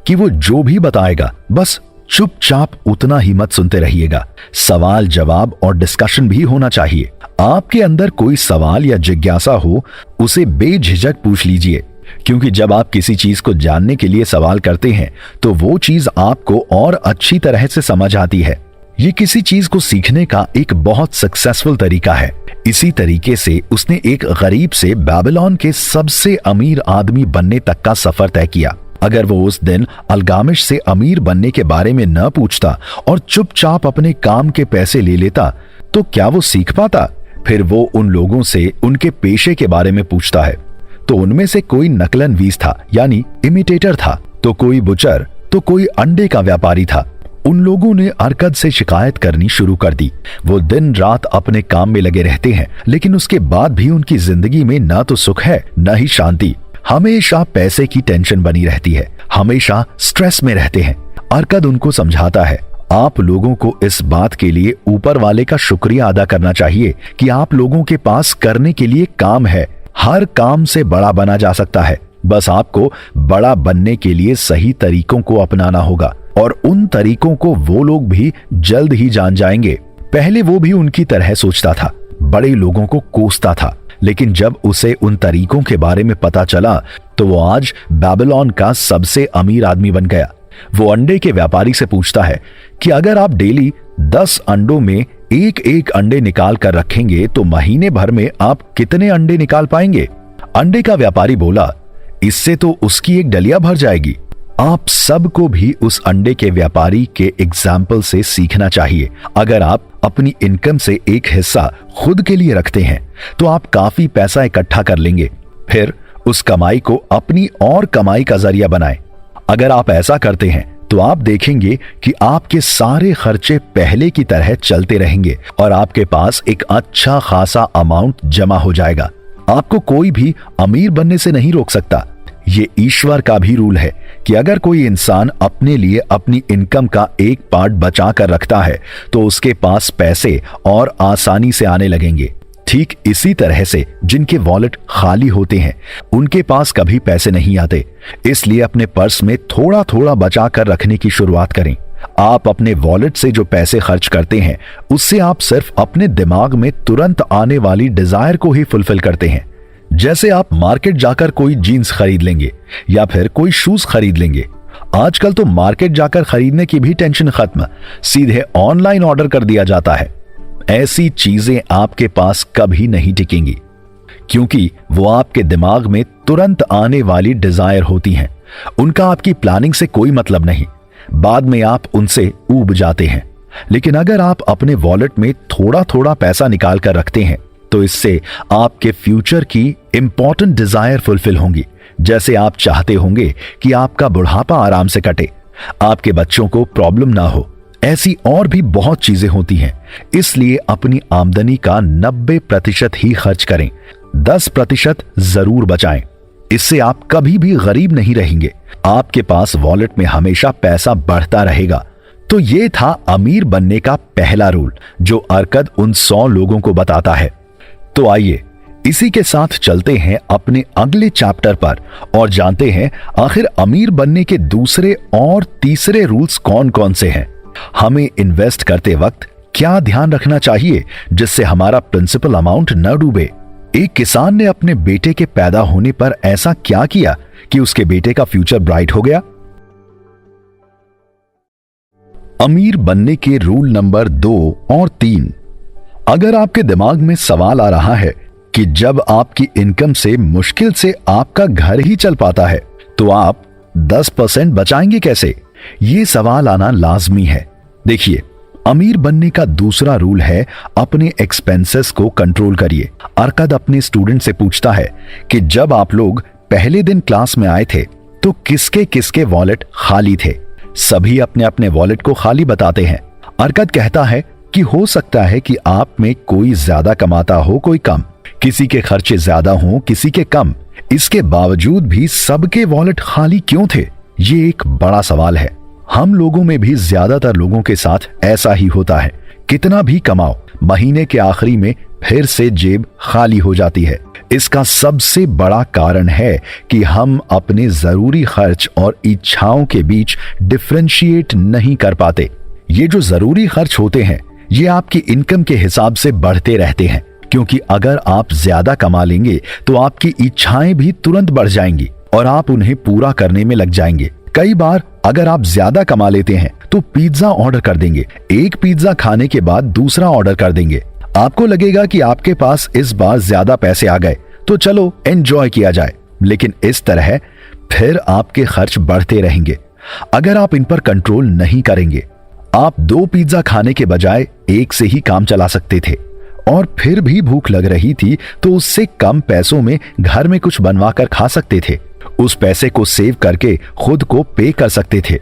कि वो जो भी बताएगा बस चुपचाप उतना ही मत सुनते रहिएगा। सवाल जवाब और डिस्कशन भी होना चाहिए। आपके अंदर कोई सवाल या जिज्ञासा हो, उसे बेझिझक पूछ लीजिए, क्योंकि जब आप किसी चीज को जानने के लिए सवाल करते हैं तो वो चीज आपको और अच्छी तरह से समझ आती है। ये किसी चीज को सीखने का एक बहुत सक्सेसफुल तरीका है। इसी तरीके से उसने एक गरीब से बेबीलोन के सबसे अमीर आदमी बनने तक का सफर तय किया। अगर वो उस दिन अल्गामिश से अमीर बनने के बारे में न पूछता और चुपचाप अपने काम के पैसे ले लेता तो क्या वो सीख पाता? फिर वो उन लोगों से उनके पेशे के बारे में पूछता है तो उनमें से कोई नकलनवीज था यानी इमिटेटर था, तो कोई बुचर, तो कोई अंडे का व्यापारी था। उन लोगों ने अरकद से शिकायत करनी शुरू कर दी। वो दिन रात अपने काम में लगे रहते हैं, लेकिन उसके बाद भी उनकी जिंदगी में न तो सुख है न ही शांति। हमेशा पैसे की टेंशन बनी रहती है, हमेशा स्ट्रेस में रहते हैं। अरकद उनको समझाता है, आप लोगों को इस बात के लिए ऊपर वाले का शुक्रिया अदा करना चाहिए कि आप लोगों के पास करने के लिए काम है। हर काम से बड़ा बना जा सकता है, बस आपको बड़ा बनने के लिए सही तरीकों को अपनाना होगा, और उन तरीकों को वो लोग भी जल्द ही जान जाएंगे। पहले वो भी उनकी तरह सोचता था, बड़े लोगों को कोसता था, लेकिन जब उसे उन तरीकों के बारे में पता चला तो वो आज बेबीलोन का सबसे अमीर आदमी बन गया। वो अंडे के व्यापारी से पूछता है कि अगर आप डेली 10 अंडों में एक एक अंडे निकाल कर रखेंगे तो महीने भर में आप कितने अंडे निकाल पाएंगे? अंडे का व्यापारी बोला, इससे तो उसकी एक डलिया भर जाएगी। आप सबको भी उस अंडे के व्यापारी के एग्जाम्पल से सीखना चाहिए। अगर आप अपनी इनकम से एक हिस्सा खुद के लिए रखते हैं तो आप काफी पैसा इकट्ठा कर लेंगे, फिर उस कमाई को अपनी और कमाई का जरिया बनाएं। अगर आप ऐसा करते हैं तो आप देखेंगे कि आपके सारे खर्चे पहले की तरह चलते रहेंगे और आपके पास एक अच्छा खासा अमाउंट जमा हो जाएगा। आपको कोई भी अमीर बनने से नहीं रोक सकता। ये ईश्वर का भी रूल है कि अगर कोई इंसान अपने लिए अपनी इनकम का एक पार्ट बचा कर रखता है तो उसके पास पैसे और आसानी से आने लगेंगे। ठीक इसी तरह से जिनके वॉलेट खाली होते हैं उनके पास कभी पैसे नहीं आते। इसलिए अपने पर्स में थोड़ा थोड़ा बचा कर रखने की शुरुआत करें। आप अपने वॉलेट से जो पैसे खर्च करते हैं उससे आप सिर्फ अपने दिमाग में तुरंत आने वाली डिजायर को ही फुलफिल करते हैं। जैसे आप मार्केट जाकर कोई जीन्स खरीद लेंगे या फिर कोई शूज खरीद लेंगे। आजकल तो मार्केट जाकर खरीदने की भी टेंशन खत्म, सीधे ऑनलाइन ऑर्डर कर दिया जाता है। ऐसी चीजें आपके पास कभी नहीं टिकेंगी क्योंकि वो आपके दिमाग में तुरंत आने वाली डिजायर होती हैं। उनका आपकी प्लानिंग से कोई मतलब नहीं, बाद में आप उनसे ऊब जाते हैं। लेकिन अगर आप अपने वॉलेट में थोड़ा थोड़ा पैसा निकाल कर रखते हैं तो इससे आपके फ्यूचर की इंपॉर्टेंट डिजायर फुलफिल होंगी। जैसे आप चाहते होंगे कि आपका बुढ़ापा आराम से कटे, आपके बच्चों को प्रॉब्लम ना हो, ऐसी और भी बहुत चीजें होती हैं। इसलिए अपनी आमदनी का 90% ही खर्च करें, 10% जरूर बचाएं। इससे आप कभी भी गरीब नहीं रहेंगे, आपके पास वॉलेट में हमेशा पैसा बढ़ता रहेगा। तो ये था अमीर बनने का पहला रूल जो अरकद उन 100 लोगों को बताता है। तो आइए इसी के साथ चलते हैं अपने अगले चैप्टर पर और जानते हैं आखिर अमीर बनने के दूसरे और तीसरे रूल्स कौन कौन से हैं। हमें इन्वेस्ट करते वक्त क्या ध्यान रखना चाहिए जिससे हमारा प्रिंसिपल अमाउंट न डूबे। एक किसान ने अपने बेटे के पैदा होने पर ऐसा क्या किया कि उसके बेटे का फ्यूचर ब्राइट हो गया। अमीर बनने के रूल नंबर 2 और 3। अगर आपके दिमाग में सवाल आ रहा है कि जब आपकी इनकम से मुश्किल से आपका घर ही चल पाता है तो आप 10% बचाएंगे कैसे, ये सवाल आना लाजमी है। देखिए, अमीर बनने का दूसरा रूल है अपने एक्सपेंसेस को कंट्रोल करिए। अरकद अपने स्टूडेंट से पूछता है कि जब आप लोग पहले दिन क्लास में आए थे तो किसके किसके वॉलेट खाली थे? सभी अपने अपने वॉलेट को खाली बताते हैं। अरकद कहता है कि हो सकता है कि आप में कोई ज्यादा कमाता हो, कोई कम, किसी के खर्चे ज्यादा हों, किसी के कम। इसके बावजूद भी सबके वॉलेट खाली क्यों थे? ये एक बड़ा सवाल है। हम लोगों में भी ज्यादातर लोगों के साथ ऐसा ही होता है। कितना भी कमाओ, महीने के आखिरी में फिर से जेब खाली हो जाती है। इसका सबसे बड़ा कारण है कि हम अपने जरूरी खर्च और इच्छाओं के बीच डिफरेंशिएट नहीं कर पाते। ये जो जरूरी खर्च होते हैं, ये आपकी इनकम के हिसाब से बढ़ते रहते हैं, क्योंकि अगर आप ज्यादा कमा लेंगे तो आपकी इच्छाएं भी तुरंत बढ़ जाएंगी और आप उन्हें पूरा करने में लग जाएंगे। कई बार अगर आप ज्यादा कमा लेते हैं तो पिज्जा ऑर्डर कर देंगे। एक पिज्जा खाने के बाद दूसरा ऑर्डर कर देंगे। आपको लगेगा कि आपके पास इस बार ज्यादा पैसे आ गए तो चलो एंजॉय किया जाए, लेकिन इस तरह फिर आपके खर्च बढ़ते रहेंगे अगर आप इन पर कंट्रोल नहीं करेंगे। आप 2 पिज्जा खाने के बजाय एक से ही काम चला सकते थे, और फिर भी भूख लग रही थी तो उससे कम पैसों में घर में कुछ बनवा कर खा सकते थे। उस पैसे को सेव करके खुद को पे कर सकते थे।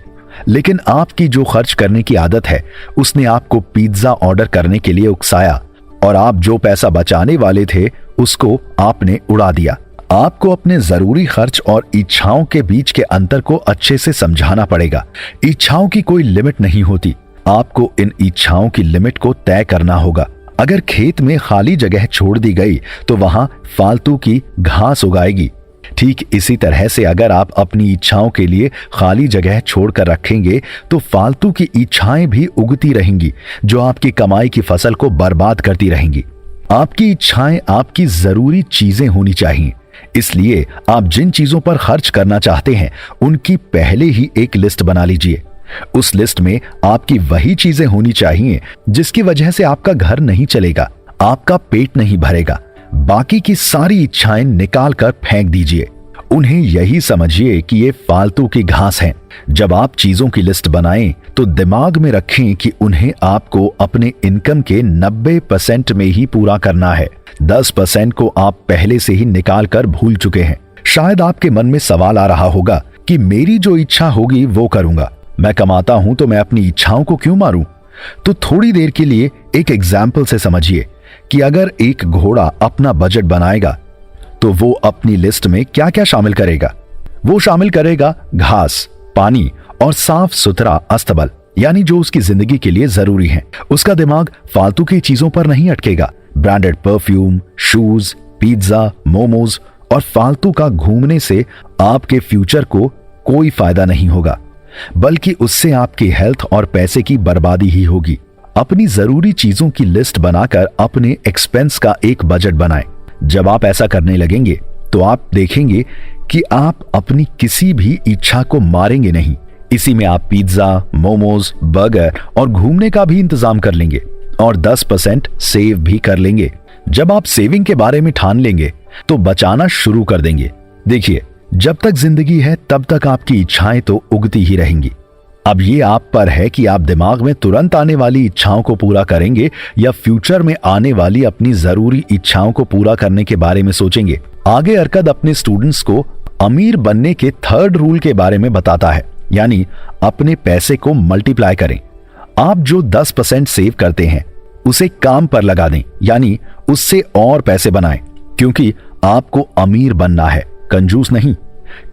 लेकिन आपकी जो खर्च करने की आदत है उसने आपको पिज्जा ऑर्डर करने के लिए उकसाया, और आप जो पैसा बचाने वाले थे उसको आपने उड़ा दिया। आपको अपने जरूरी खर्च और इच्छाओं के बीच के अंतर को अच्छे से समझाना पड़ेगा। इच्छाओं की कोई लिमिट नहीं होती, आपको इन इच्छाओं की लिमिट को तय करना होगा। अगर खेत में खाली जगह छोड़ दी गई तो वहां फालतू की घास उगाएगी। ठीक इसी तरह से अगर आप अपनी इच्छाओं के लिए खाली जगह छोड़कर रखेंगे तो फालतू की इच्छाएं भी उगती रहेंगी, जो आपकी कमाई की फसल को बर्बाद करती रहेंगी। आपकी इच्छाएं आपकी जरूरी चीजें होनी चाहिए, इसलिए आप जिन चीजों पर खर्च करना चाहते हैं उनकी पहले ही एक लिस्ट बना लीजिए। उस लिस्ट में आपकी वही चीजें होनी चाहिए जिसकी वजह से आपका घर नहीं चलेगा, आपका पेट नहीं भरेगा। बाकी की सारी इच्छाएं निकाल कर फेंक दीजिए। उन्हें यही समझिए कि ये फालतू की घास हैं। जब आप चीजों की लिस्ट बनाएं तो दिमाग में रखें कि उन्हें आपको अपने इनकम के 90% में ही पूरा करना है। 10% को आप पहले से ही निकाल कर भूल चुके हैं। शायद आपके मन में सवाल आ रहा होगा कि मेरी जो इच्छा होगी वो करूंगा, मैं कमाता हूं तो मैं अपनी इच्छाओं को क्यों मारूं? तो थोड़ी देर के लिए एक एग्जाम्पल से समझिए कि अगर एक घोड़ा अपना बजट बनाएगा तो वो अपनी लिस्ट में क्या क्या शामिल करेगा? वो शामिल करेगा घास, पानी और साफ सुथरा अस्तबल, यानी जो उसकी जिंदगी के लिए जरूरी है। उसका दिमाग फालतू की चीजों पर नहीं अटकेगा। Branded perfume, shoes, pizza, momos और फालतू का घूमने से आपके फ्यूचर को कोई फायदा नहीं होगा, बल्कि उससे आपकी हेल्थ और पैसे की बर्बादी ही होगी। अपनी जरूरी चीजों की लिस्ट बनाकर अपने एक्सपेंस का एक बजट बनाएं। जब आप ऐसा करने लगेंगे तो आप देखेंगे कि आप अपनी किसी भी इच्छा को मारेंगे नहीं। इसी में आप पिज्जा, मोमोज, बर्गर और घूमने का भी इंतजाम कर लेंगे और 10% सेव भी कर लेंगे। जब आप सेविंग के बारे में ठान लेंगे तो बचाना शुरू कर देंगे। देखिए, जब तक जिंदगी है तब तक आपकी इच्छाएं तो उगती ही रहेंगी। अब ये आप पर है कि आप दिमाग में तुरंत आने वाली इच्छाओं को पूरा करेंगे या फ्यूचर में आने वाली अपनी जरूरी इच्छाओं को पूरा करने के बारे में सोचेंगे। आगे अरकद अपने स्टूडेंट्स को अमीर बनने के 3rd रूल के बारे में बताता है, यानी अपने पैसे को मल्टीप्लाई करें। आप जो 10% सेव करते हैं उसे काम पर लगा दें, यानी उससे और पैसे बनाएं, क्योंकि आपको अमीर बनना है, कंजूस नहीं।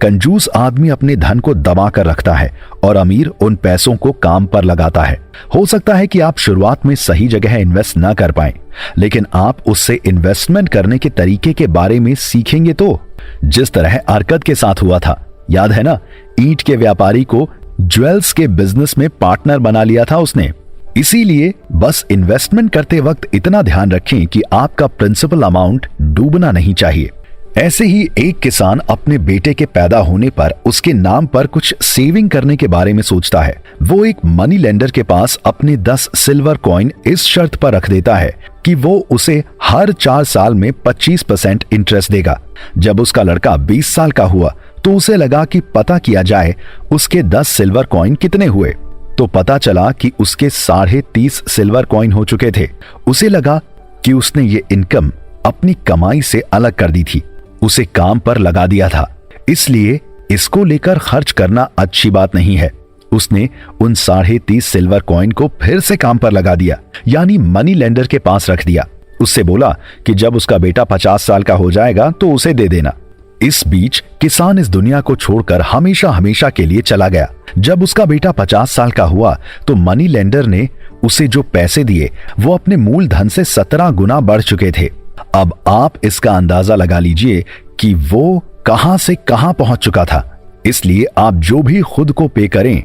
कंजूस आदमी अपने धन को दबा कर रखता है और अमीर उन पैसों को काम पर लगाता है। हो सकता है कि आप शुरुआत में सही जगह इन्वेस्ट ना कर पाएं, लेकिन आप उससे इन्वेस्टमेंट करने के तरीके के बारे में सीखेंगे तो, जिस तरह अरकद के साथ हुआ था। याद है ना, ईंट के व्यापारी को ज्वेल्स के बिजनेस में पार्टनर बना लिया था उसने। इसीलिए बस इन्वेस्टमेंट करते वक्त इतना ध्यान रखें कि आपका प्रिंसिपल अमाउंट डूबना नहीं चाहिए। ऐसे ही एक किसान अपने बेटे के पैदा होने पर उसके नाम पर कुछ सेविंग करने के बारे में सोचता है। वो एक मनी लेंडर के पास अपने 10 सिल्वर कॉइन इस शर्त पर रख देता है कि वो उसे हर 4 साल में 25% इंटरेस्ट देगा। जब उसका लड़का 20 साल का हुआ तो उसे लगा कि पता किया जाए उसके 10 सिल्वर कॉइन कितने हुए। तो पता चला कि उसके 30.5 सिल्वर कॉइन हो चुके थे। उसे लगा कि उसने ये इनकम अपनी कमाई से अलग कर दी थी, उसे काम पर लगा दिया था, इसलिए इसको लेकर खर्च करना अच्छी बात नहीं है। उसने उन 30.5 सिल्वर कॉइन को फिर से काम पर लगा दिया, यानी मनी लेंडर के पास रख दिया। उससे बोला कि जब उसका बेटा 50 साल का हो जाएगा तो उसे दे देना। इस बीच किसान इस दुनिया को छोड़कर हमेशा हमेशा के लिए चला गया। जब उसका बेटा 50 साल का हुआ तो मनी लेंडर ने उसे जो पैसे दिए वो अपने मूलधन से 17 गुना बढ़ चुके थे। अब आप इसका अंदाजा लगा लीजिए कि वो कहां से कहां पहुंच चुका था। इसलिए आप जो भी खुद को पे करें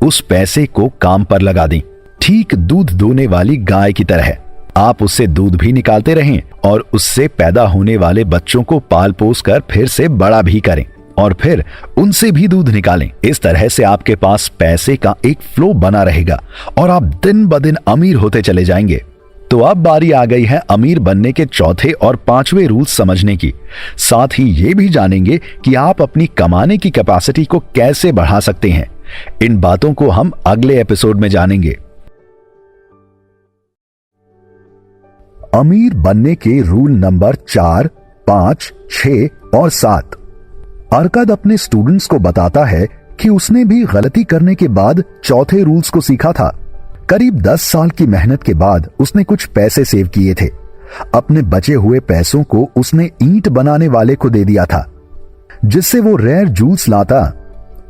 उस पैसे को काम पर लगा दें, ठीक दूध दोने वाली गाय की तरह। आप उससे दूध भी निकालते रहें और उससे पैदा होने वाले बच्चों को पाल पोस कर फिर से बड़ा भी करें और फिर उनसे भी दूध निकालें। इस तरह से आपके पास पैसे का एक फ्लो बना रहेगा और आप दिन ब दिन अमीर होते चले जाएंगे। तो अब बारी आ गई है अमीर बनने के चौथे और 5वें रूल समझने की। साथ ही ये भी जानेंगे कि आप अपनी कमाने की कैपेसिटी को कैसे बढ़ा सकते हैं। इन बातों को हम अगले एपिसोड में जानेंगे। अमीर बनने के रूल नंबर 4, 5, 6 और 7। अरकद अपने स्टूडेंट्स को बताता है कि उसने भी गलती करने के बाद चौथे रूल्स को सीखा था। करीब 10 साल की मेहनत के बाद उसने कुछ पैसे सेव किए थे। अपने बचे हुए पैसों को उसने ईंट बनाने वाले को दे दिया था, जिससे वो रेयर जूल्स लाता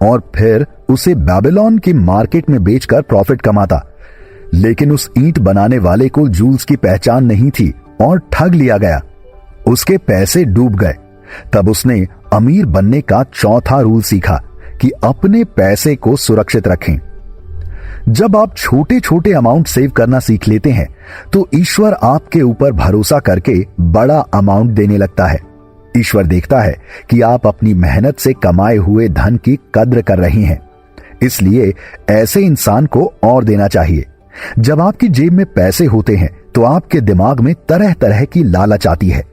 और फिर उसे बेबीलोन की मार्केट में बेचकर प्रॉफिट कमाता। लेकिन उस ईंट बनाने वाले को जूल्स की पहचान नहीं थी और ठग लिया गया। उसके पैसे डूब गए। तब उसने अमीर बनने का चौथा रूल सीखा कि अपने पैसे को सुरक्षित रखें। जब आप छोटे छोटे अमाउंट सेव करना सीख लेते हैं तो ईश्वर आपके ऊपर भरोसा करके बड़ा अमाउंट देने लगता है। ईश्वर देखता है कि आप अपनी मेहनत से कमाए हुए धन की कद्र कर रही हैं, इसलिए ऐसे इंसान को और देना चाहिए। जब आपकी जेब में पैसे होते हैं तो आपके दिमाग में तरह तरह की लालच आती है,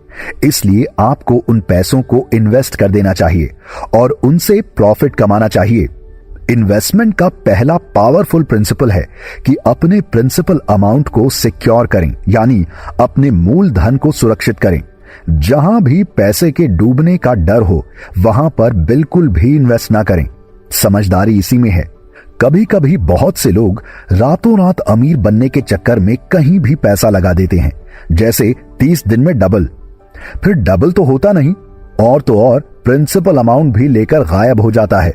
इसलिए आपको उन पैसों को इन्वेस्ट कर देना चाहिए और उनसे प्रॉफिट कमाना चाहिए। इन्वेस्टमेंट का पहला पावरफुल प्रिंसिपल है कि अपने प्रिंसिपल अमाउंट को सिक्योर करें, यानी अपने मूल धन को सुरक्षित करें। जहां भी पैसे के डूबने का डर हो वहां पर बिल्कुल भी इन्वेस्ट ना करें। समझदारी इसी में है। कभी कभी बहुत से लोग रातों रात अमीर बनने के चक्कर में कहीं भी पैसा लगा देते हैं, जैसे 30 दिन में डबल। फिर डबल तो होता नहीं और तो और प्रिंसिपल अमाउंट भी लेकर गायब हो जाता है।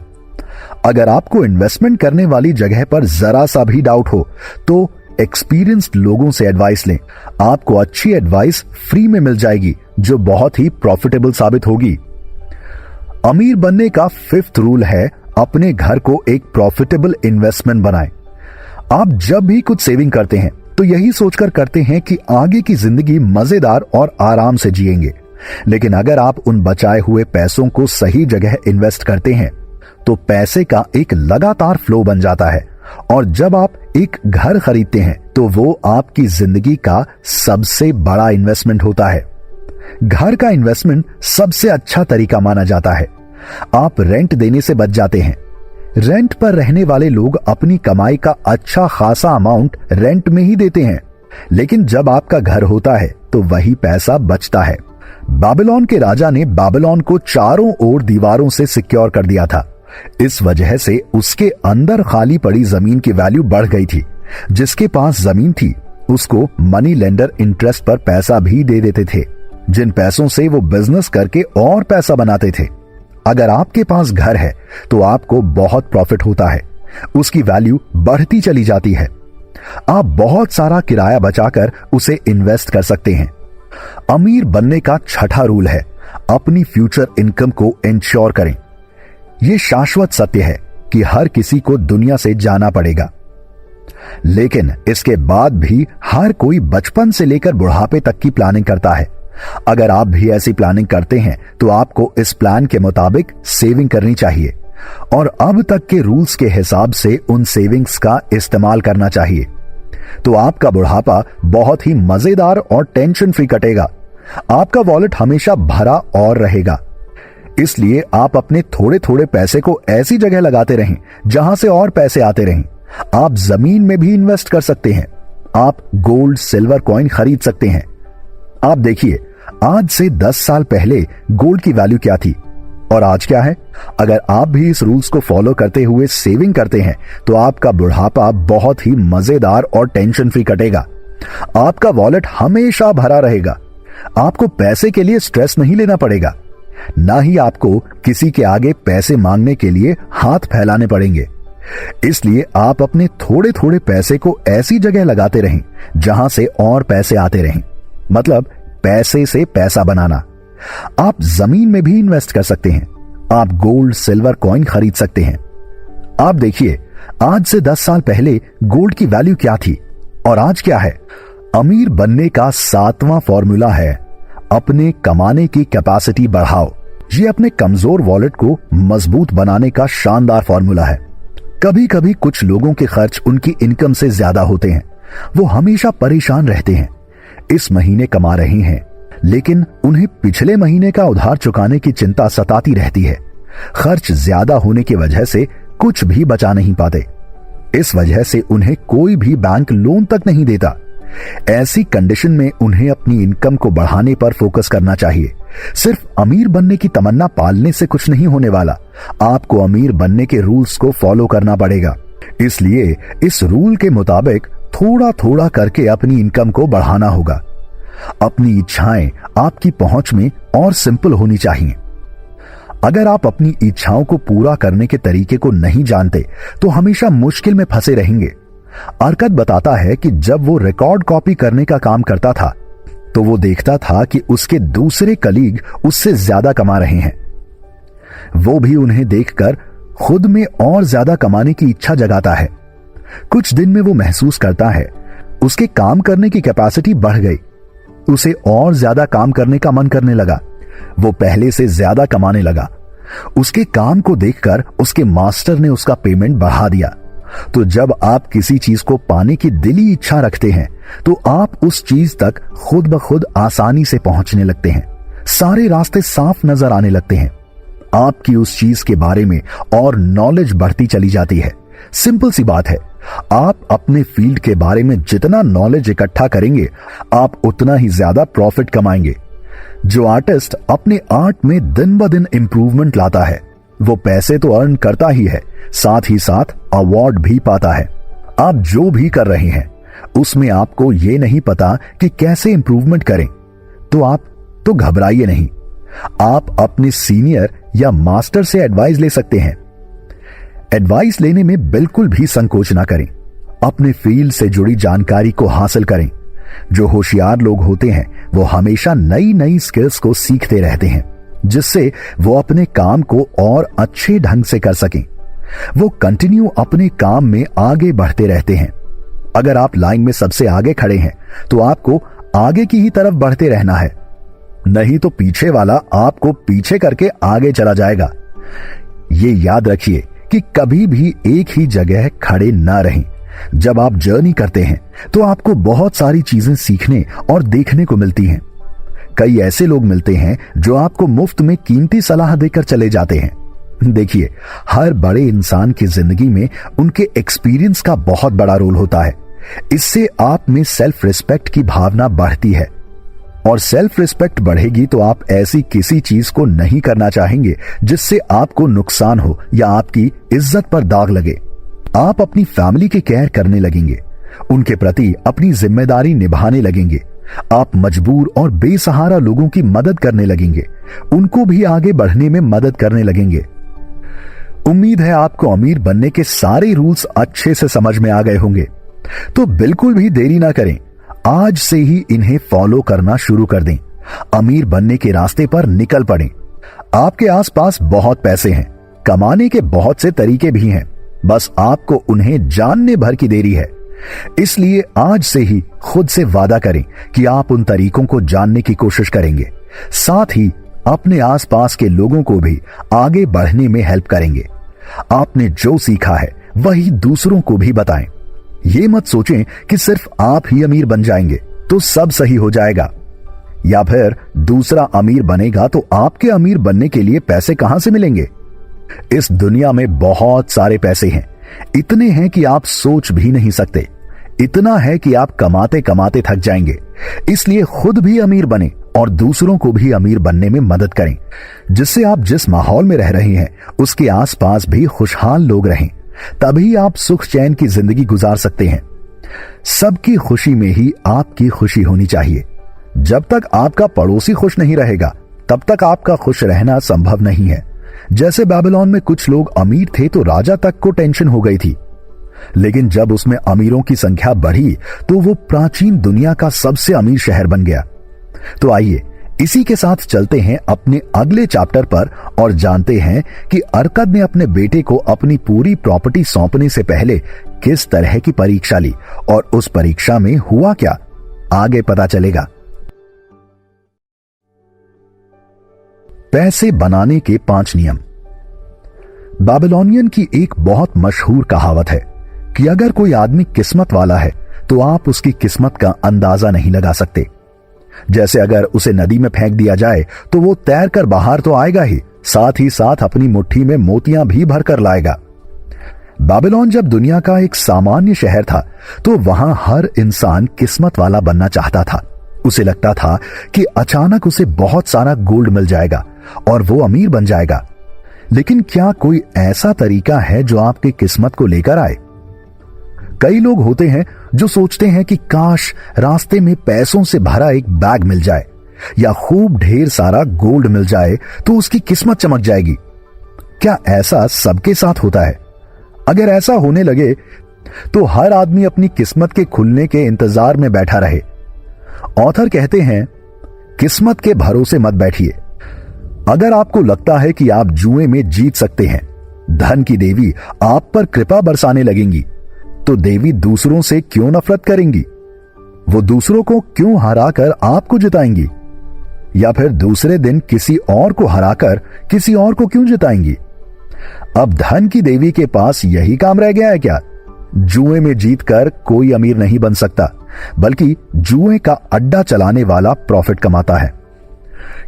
अगर आपको इन्वेस्टमेंट करने वाली जगह पर जरा सा भी डाउट हो तो एक्सपीरियंस्ड लोगों से एडवाइस लें। आपको अच्छी एडवाइस फ्री में मिल जाएगी जो बहुत ही प्रॉफिटेबल साबित होगी। अमीर बनने का 5th रूल है अपने घर को एक प्रॉफिटेबल इन्वेस्टमेंट बनाएं। आप जब भी कुछ सेविंग करते हैं तो यही सोचकर करते हैं कि आगे की जिंदगी मजेदार और आराम से जिएंगे। लेकिन अगर आप उन बचाए हुए पैसों को सही जगह इन्वेस्ट करते हैं तो पैसे का एक लगातार फ्लो बन जाता है और जब आप एक घर खरीदते हैं तो वो आपकी जिंदगी का सबसे बड़ा इन्वेस्टमेंट होता है। घर का इन्वेस्टमेंट सबसे अच्छा तरीका माना जाता है। आप रेंट देने से बच जाते हैं। रेंट पर रहने वाले लोग अपनी कमाई का अच्छा खासा अमाउंट रेंट में ही देते हैं, लेकिन जब आपका घर होता है तो वही पैसा बचता है। बेबीलोन के राजा ने बेबीलोन को चारों ओर दीवारों से सिक्योर कर दिया था। इस वजह से उसके अंदर खाली पड़ी जमीन की वैल्यू बढ़ गई थी। जिसके पास जमीन थी उसको मनी लेंडर इंटरेस्ट पर पैसा भी दे देते थे, जिन पैसों से वो बिजनेस करके और पैसा बनाते थे। अगर आपके पास घर है तो आपको बहुत प्रॉफिट होता है, उसकी वैल्यू बढ़ती चली जाती है। आप बहुत सारा किराया बचाकर उसे इन्वेस्ट कर सकते हैं। अमीर बनने का 6ठा रूल है अपनी फ्यूचर इनकम को इंश्योर करें। यह शाश्वत सत्य है कि हर किसी को दुनिया से जाना पड़ेगा, लेकिन इसके बाद भी हर कोई बचपन से लेकर बुढ़ापे तक की प्लानिंग करता है। अगर आप भी ऐसी प्लानिंग करते हैं तो आपको इस प्लान के मुताबिक सेविंग करनी चाहिए और अब तक के रूल्स के हिसाब से उन सेविंग्स का इस्तेमाल करना चाहिए। तो आपका बुढ़ापा बहुत ही मजेदार और टेंशन फ्री कटेगा। आपका वॉलेट हमेशा भरा और रहेगा। इसलिए आप अपने थोड़े थोड़े पैसे को ऐसी जगह लगाते रहें जहां से और पैसे आते रहें। आप जमीन में भी इन्वेस्ट कर सकते हैं। आप गोल्ड सिल्वर कॉइन खरीद सकते हैं। आप देखिए, आज से 10 साल पहले गोल्ड की वैल्यू क्या थी और आज क्या है। अगर आप भी इस रूल्स को फॉलो करते हुए सेविंग करते हैं तो आपका बुढ़ापा बहुत ही मजेदार और टेंशन फ्री कटेगा। आपका वॉलेट हमेशा भरा रहेगा। आपको पैसे के लिए स्ट्रेस नहीं लेना पड़ेगा, ना ही आपको किसी के आगे पैसे मांगने के लिए हाथ फैलाने पड़ेंगे। इसलिए आप अपने थोड़े थोड़े पैसे को ऐसी जगह लगाते रहें जहां से और पैसे आते रहें, मतलब पैसे से पैसा बनाना। आप जमीन में भी इन्वेस्ट कर सकते हैं। आप गोल्ड सिल्वर कॉइन खरीद सकते हैं। आप देखिए, आज से 10 साल पहले गोल्ड की वैल्यू क्या थी और आज क्या है। अमीर बनने का 7वां फॉर्मूला है अपने कमाने की कैपेसिटी बढ़ाओ। ये अपने कमजोर वॉलेट को मजबूत बनाने का शानदार फॉर्मूला है। कभी कभी कुछ लोगों के खर्च उनकी इनकम से ज्यादा होते हैं। वो हमेशा परेशान रहते हैं। इस महीने कमा रहे हैं लेकिन उन्हें पिछले महीने का उधार चुकाने की चिंता सताती रहती है। खर्च ज्यादा होने की वजह से कुछ भी बचा नहीं पाते। इस वजह से उन्हें कोई भी बैंक लोन तक नहीं देता। ऐसी कंडीशन में उन्हें अपनी इनकम को बढ़ाने पर फोकस करना चाहिए। सिर्फ अमीर बनने की तमन्ना पालने से कुछ नहीं होने वाला। आपको अमीर बनने के रूल्स को फॉलो करना पड़ेगा। इसलिए इस रूल के मुताबिक थोड़ा थोड़ा करके अपनी इनकम को बढ़ाना होगा। अपनी इच्छाएं आपकी पहुंच में और सिंपल होनी चाहिए। अगर आप अपनी इच्छाओं को पूरा करने के तरीके को नहीं जानते तो हमेशा मुश्किल में फंसे रहेंगे। अर्कद बताता है कि जब वो रिकॉर्ड कॉपी करने का काम करता था तो वो देखता था कि उसके दूसरे कलीग उससे ज्यादा कमा रहे हैं। वो भी उन्हें देखकर खुद में और ज्यादा कमाने की इच्छा जगाता है। कुछ दिन में वो महसूस करता है उसके काम करने की कैपेसिटी बढ़ गई। उसे और ज्यादा काम करने का मन करने लगा। वो पहले से ज्यादा कमाने लगा। उसके काम को देखकर उसके मास्टर ने उसका पेमेंट बढ़ा दिया। तो जब आप किसी चीज को पाने की दिली इच्छा रखते हैं तो आप उस चीज तक खुद ब खुद आसानी से पहुंचने लगते हैं। सारे रास्ते साफ नजर आने लगते हैं। आपकी उस चीज के बारे में और नॉलेज बढ़ती चली जाती है। सिंपल सी बात है, आप अपने फील्ड के बारे में जितना नॉलेज इकट्ठा करेंगे आप उतना ही ज्यादा प्रॉफिट कमाएंगे। जो आर्टिस्ट अपने आर्ट में दिन ब दिन इंप्रूवमेंट लाता है वो पैसे तो अर्न करता ही है, साथ ही साथ अवार्ड भी पाता है। आप जो भी कर रहे हैं उसमें आपको ये नहीं पता कि कैसे इंप्रूवमेंट करें तो घबराइए नहीं। आप अपने सीनियर या मास्टर से एडवाइस ले सकते हैं। एडवाइस लेने में बिल्कुल भी संकोच ना करें। अपने फील्ड से जुड़ी जानकारी को हासिल करें। जो होशियार लोग होते हैं वो हमेशा नई नई स्किल्स को सीखते रहते हैं जिससे वो अपने काम को और अच्छे ढंग से कर सकें। वो कंटिन्यू अपने काम में आगे बढ़ते रहते हैं। अगर आप लाइन में सबसे आगे खड़े हैं तो आपको आगे की ही तरफ बढ़ते रहना है, नहीं तो पीछे वाला आपको पीछे करके आगे चला जाएगा। ये याद रखिए कि कभी भी एक ही जगह खड़े ना रहें। जब आप जर्नी करते हैं तो आपको बहुत सारी चीजें सीखने और देखने को मिलती हैं। कई ऐसे लोग मिलते हैं जो आपको मुफ्त में कीमती सलाह देकर चले जाते हैं। देखिए, हर बड़े इंसान की जिंदगी में उनके एक्सपीरियंस का बहुत बड़ा रोल होता है। इससे आप में सेल्फ रिस्पेक्ट की भावना बढ़ती है और सेल्फ रिस्पेक्ट बढ़ेगी तो आप ऐसी किसी चीज को नहीं करना चाहेंगे जिससे आपको नुकसान हो या आपकी इज्जत पर दाग लगे। आप अपनी फैमिली की केयर करने लगेंगे, उनके प्रति अपनी जिम्मेदारी निभाने लगेंगे। आप मजबूर और बेसहारा लोगों की मदद करने लगेंगे, उनको भी आगे बढ़ने में मदद करने लगेंगे। उम्मीद है आपको अमीर बनने के सारे रूल्स अच्छे से समझ में आ गए होंगे। तो बिल्कुल भी देरी ना करें, आज से ही इन्हें फॉलो करना शुरू कर दें। अमीर बनने के रास्ते पर निकल पड़ें। आपके आसपास बहुत पैसे हैं, कमाने के बहुत से तरीके भी हैं, बस आपको उन्हें जानने भर की देरी है। इसलिए आज से ही खुद से वादा करें कि आप उन तरीकों को जानने की कोशिश करेंगे, साथ ही अपने आसपास के लोगों को भी आगे बढ़ने में हेल्प करेंगे। आपने जो सीखा है वही दूसरों को भी बताएं। ये मत सोचें कि सिर्फ आप ही अमीर बन जाएंगे तो सब सही हो जाएगा। या फिर दूसरा अमीर बनेगा तो आपके अमीर बनने के लिए पैसे कहां से मिलेंगे? इस दुनिया में बहुत सारे पैसे हैं, इतने हैं कि आप सोच भी नहीं सकते। इतना है कि आप कमाते कमाते थक जाएंगे। इसलिए खुद भी अमीर बने और दूसरों को भी अमीर बनने में मदद करें, जिससे आप जिस माहौल में रह रहे हैं उसके आसपास भी खुशहाल लोग रहें। तभी आप सुख चैन की जिंदगी गुजार सकते हैं। सबकी खुशी में ही आपकी खुशी होनी चाहिए। जब तक आपका पड़ोसी खुश नहीं रहेगा तब तक आपका खुश रहना संभव नहीं है। जैसे बेबीलोन में कुछ लोग अमीर थे तो राजा तक को टेंशन हो गई थी, लेकिन जब उसमें अमीरों की संख्या बढ़ी तो वो प्राचीन दुनिया का सबसे अमीर शहर बन गया। तो आइए इसी के साथ चलते हैं अपने अगले चैप्टर पर और जानते हैं कि अर्कद ने अपने बेटे को अपनी पूरी प्रॉपर्टी सौंपने से पहले किस तरह की परीक्षा ली और उस परीक्षा में हुआ क्या, आगे पता चलेगा। पैसे बनाने के 5 नियम। बेबीलोनियन की एक बहुत मशहूर कहावत है कि अगर कोई आदमी किस्मत वाला है तो आप उसकी किस्मत का अंदाजा नहीं लगा सकते। जैसे अगर उसे नदी में फेंक दिया जाए तो वो तैरकर बाहर तो आएगा ही, साथ ही साथ अपनी मुट्ठी में मोतियां भी भरकर लाएगा। बेबीलोन जब दुनिया का एक सामान्य शहर था तो वहां हर इंसान किस्मत वाला बनना चाहता था। उसे लगता था कि अचानक उसे बहुत सारा गोल्ड मिल जाएगा और वो अमीर बन जाएगा। लेकिन क्या कोई ऐसा तरीका है जो आपकी किस्मत को लेकर आए? कई लोग होते हैं जो सोचते हैं कि काश रास्ते में पैसों से भरा एक बैग मिल जाए या खूब ढेर सारा गोल्ड मिल जाए तो उसकी किस्मत चमक जाएगी। क्या ऐसा सबके साथ होता है? अगर ऐसा होने लगे तो हर आदमी अपनी किस्मत के खुलने के इंतजार में बैठा रहे। ऑथर कहते हैं, किस्मत के भरोसे मत बैठिए। अगर आपको लगता है कि आप जुए में जीत सकते हैं, धन की देवी आप पर कृपा बरसाने लगेंगी, तो देवी दूसरों से क्यों नफरत करेंगी? वो दूसरों को क्यों हराकर आपको जिताएंगी? या फिर दूसरे दिन किसी और को हराकर किसी और को क्यों जिताएंगी? अब धन की देवी के पास यही काम रह गया है क्या? जुए में जीतकर कोई अमीर नहीं बन सकता, बल्कि जुए का अड्डा चलाने वाला प्रॉफिट कमाता है,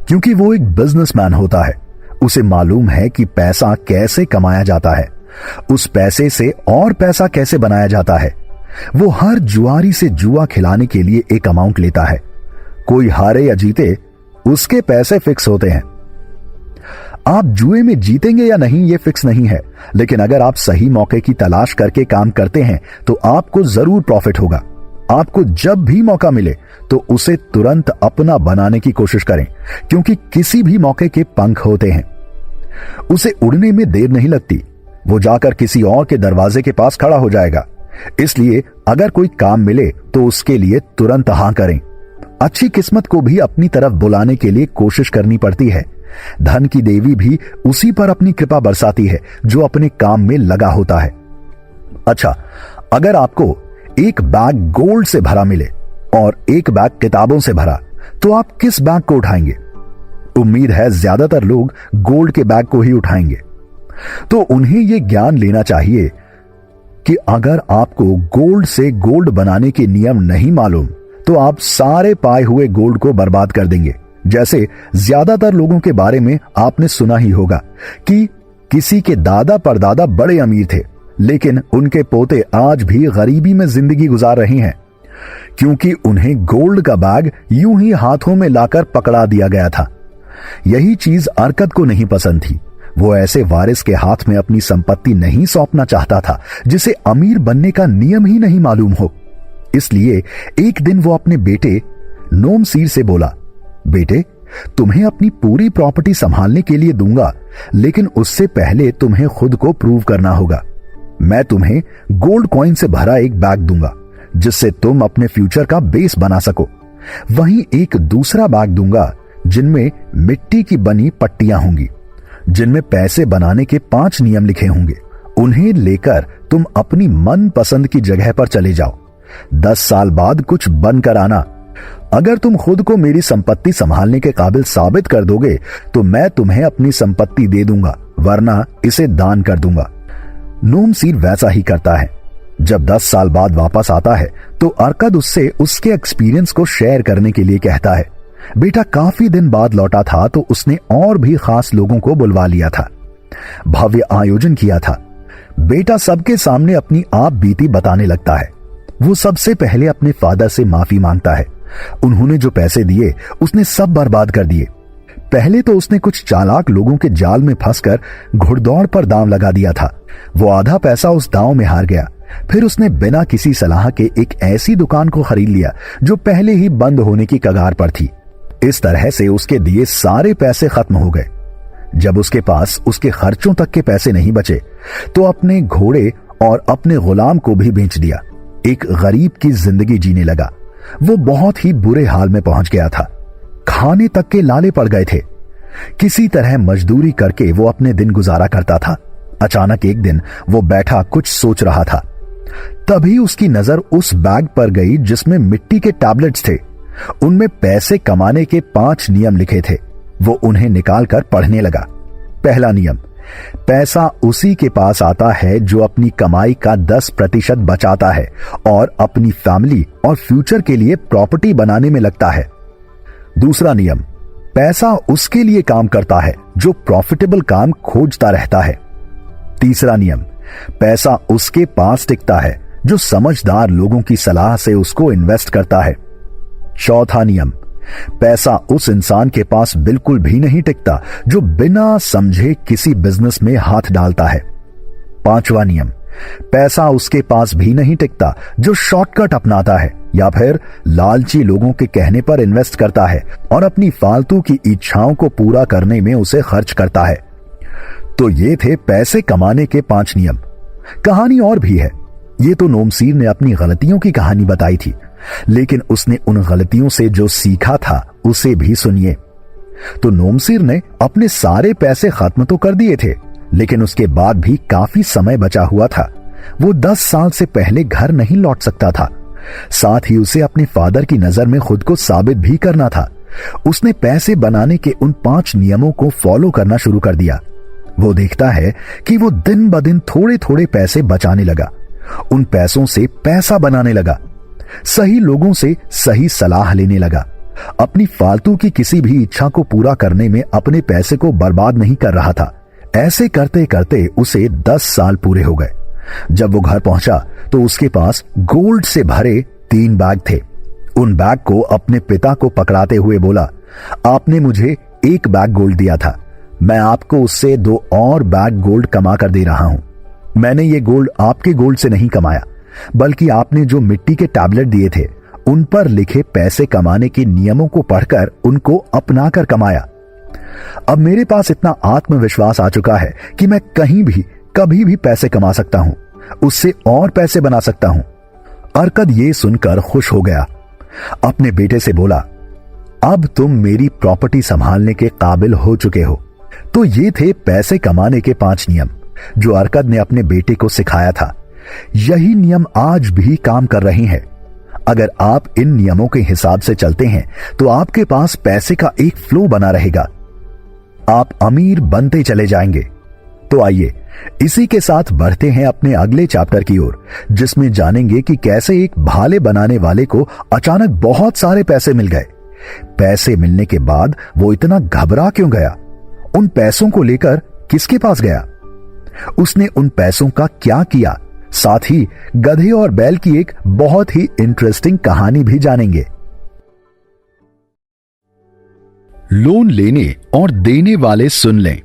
क्योंकि वो एक बिजनेसमैन होता है। उसे मालूम है कि पैसा कैसे कमाया जाता है, उस पैसे से और पैसा कैसे बनाया जाता है। वो हर जुआरी से जुआ खिलाने के लिए एक अमाउंट लेता है। कोई हारे या जीते, उसके पैसे फिक्स होते हैं। आप जुए में जीतेंगे या नहीं ये फिक्स नहीं है, लेकिन अगर आप सही मौके की तलाश करके काम करते हैं तो आपको जरूर प्रॉफिट होगा। आपको जब भी मौका मिले तो उसे तुरंत अपना बनाने की कोशिश करें, क्योंकि किसी भी मौके के पंख होते हैं। उसे उड़ने में देर नहीं लगती, वो जाकर किसी और के दरवाजे के पास खड़ा हो जाएगा। इसलिए अगर कोई काम मिले तो उसके लिए तुरंत हां करें। अच्छी किस्मत को भी अपनी तरफ बुलाने के लिए कोशिश करनी पड़ती है। धन की देवी भी उसी पर अपनी कृपा बरसाती है जो अपने काम में लगा होता है। अच्छा, अगर आपको एक बैग गोल्ड से भरा मिले और एक बैग किताबों से भरा, तो आप किस बैग को उठाएंगे? उम्मीद है ज्यादातर लोग गोल्ड के बैग को ही उठाएंगे। तो उन्हें यह ज्ञान लेना चाहिए कि अगर आपको गोल्ड से गोल्ड बनाने के नियम नहीं मालूम तो आप सारे पाए हुए गोल्ड को बर्बाद कर देंगे। जैसे ज्यादातर लोगों के बारे में आपने सुना ही होगा कि किसी के दादा परदादा बड़े अमीर थे, लेकिन उनके पोते आज भी गरीबी में जिंदगी गुजार रहे हैं, क्योंकि उन्हें गोल्ड का बैग यूं ही हाथों में लाकर पकड़ा दिया गया था। यही चीज अर्कद को नहीं पसंद थी। वो ऐसे वारिस के हाथ में अपनी संपत्ति नहीं सौंपना चाहता था जिसे अमीर बनने का नियम ही नहीं मालूम हो। इसलिए एक दिन वो अपने बेटे नोमसीर से बोला, बेटे, तुम्हें अपनी पूरी प्रॉपर्टी संभालने के लिए दूंगा, लेकिन उससे पहले तुम्हें खुद को प्रूव करना होगा। मैं तुम्हें गोल्ड कॉइन से भरा एक बैग दूंगा जिससे तुम अपने फ्यूचर का बेस बना सको। वहीं एक दूसरा बैग दूंगा जिनमें मिट्टी की बनी पट्टियां होंगी, जिनमें पैसे बनाने के 5 नियम लिखे होंगे। उन्हें लेकर तुम अपनी मनपसंद की जगह पर चले जाओ। 10 साल बाद कुछ बनकर आना। अगर तुम खुद को मेरी संपत्ति संभालने के काबिल साबित कर दोगे तो मैं तुम्हें अपनी संपत्ति दे दूंगा, वरना इसे दान कर दूंगा। नोमसीर वैसा ही करता है। जब 10 साल बाद वापस आता है तो अर्कद उससे उसके एक्सपीरियंस को शेयर करने के लिए कहता है। बेटा काफी दिन बाद लौटा था तो उसने और भी खास लोगों को बुलवा लिया था। भव्य आयोजन किया था। बेटा सबके सामने अपनी आप बीती बताने लगता है। वो सबसे पहले अपने फादर से माफी मांगता है। उन्होंने जो पैसे दिए उसने सब बर्बाद कर दिए। पहले तो उसने कुछ चालाक लोगों के जाल में फंसकर घुड़दौड़ पर दांव लगा दिया था। वो आधा पैसा उस दांव में हार गया। फिर उसने बिना किसी सलाह के एक ऐसी दुकान को खरीद लिया जो पहले ही बंद होने की कगार पर थी। इस तरह से उसके दिए सारे पैसे खत्म हो गए। जब उसके पास उसके खर्चों तक के पैसे नहीं बचे तो अपने घोड़े और अपने गुलाम को भी बेच दिया। एक गरीब की जिंदगी जीने लगा। वो बहुत ही बुरे हाल में पहुंच गया था। खाने तक के लाले पड़ गए थे। किसी तरह मजदूरी करके वो अपने दिन गुजारा करता था। अचानक एक दिन वो बैठा कुछ सोच रहा था। तभी उसकी नजर उस बैग पर गई जिसमें मिट्टी के टैबलेट्स थे। उनमें पैसे कमाने के 5 नियम लिखे थे। वो उन्हें निकालकर पढ़ने लगा। पहला नियम, पैसा उसी के पास आता है जो अपनी कमाई का 10% बचाता है और अपनी फैमिली और फ्यूचर के लिए प्रॉपर्टी बनाने में लगता है। दूसरा नियम, पैसा उसके लिए काम करता है जो प्रॉफिटेबल काम खोजता रहता है। तीसरा नियम, पैसा उसके पास टिकता है जो समझदार लोगों की सलाह से उसको इन्वेस्ट करता है। चौथा नियम, पैसा उस इंसान के पास बिल्कुल भी नहीं टिकता जो बिना समझे किसी बिजनेस में हाथ डालता है। पांचवा नियम, पैसा उसके पास भी नहीं टिकता जो शॉर्टकट अपनाता है या फिर लालची लोगों के कहने पर इन्वेस्ट करता है और अपनी फालतू की इच्छाओं को पूरा करने में उसे खर्च करता है। तो ये थे पैसे कमाने के 5 नियम। कहानी और भी है। ये तो नोमसीर ने अपनी गलतियों की कहानी बताई थी, लेकिन उसने उन गलतियों से जो सीखा था उसे भी सुनिए। तो नोमसीर ने अपने सारे पैसे खत्म तो कर दिए थे, लेकिन उसके बाद भी काफी समय बचा हुआ था। वो 10 साल से पहले घर नहीं लौट सकता था। साथ ही उसे अपने फादर की नजर में खुद को साबित भी करना था। उसने पैसे बनाने के उन 5 नियमों को फॉलो करना शुरू कर दिया। वो देखता है कि वो दिन ब दिन थोड़े थोड़े पैसे बचाने लगा। उन पैसों से पैसा बनाने लगा। सही लोगों से सही सलाह लेने लगा। अपनी फालतू की किसी भी इच्छा को पूरा करने में अपने पैसे को बर्बाद नहीं कर रहा था। ऐसे करते करते उसे 10 साल पूरे हो गए। जब वो घर पहुंचा तो उसके पास गोल्ड से भरे 3 बैग थे। उन बैग को अपने पिता को पकड़ाते हुए बोला, आपने मुझे 1 बैग गोल्ड दिया था, मैं आपको उससे 2 और बैग गोल्ड कमा कर दे रहा हूं। मैंने ये गोल्ड आपके गोल्ड से नहीं कमाया, बल्कि आपने जो मिट्टी के टैबलेट दिए थे उन पर लिखे पैसे कमाने के नियमों को पढ़कर उनको अपनाकर कमाया। अब मेरे पास इतना आत्मविश्वास आ चुका है कि मैं कहीं भी कभी भी पैसे कमा सकता हूं, उससे और पैसे बना सकता हूं। अरकद ये सुनकर खुश हो गया। अपने बेटे से बोला, अब तुम मेरी प्रॉपर्टी संभालने के काबिल हो चुके हो। तो ये थे पैसे कमाने के 5 नियम जो अरकद ने अपने बेटे को सिखाया था। यही नियम आज भी काम कर रहे हैं। अगर आप इन नियमों के हिसाब से चलते हैं तो आपके पास पैसे का एक फ्लो बना रहेगा। आप अमीर बनते चले जाएंगे। तो आइए इसी के साथ बढ़ते हैं अपने अगले चैप्टर की ओर, जिसमें जानेंगे कि कैसे एक भाले बनाने वाले को अचानक बहुत सारे पैसे मिल गए। पैसे मिलने के बाद वो इतना घबरा क्यों गया? उन पैसों को लेकर किसके पास गया? उसने उन पैसों का क्या किया? साथ ही गधे और बैल की एक बहुत ही इंटरेस्टिंग कहानी भी जानेंगे। लोन लेने और देने वाले सुन लें।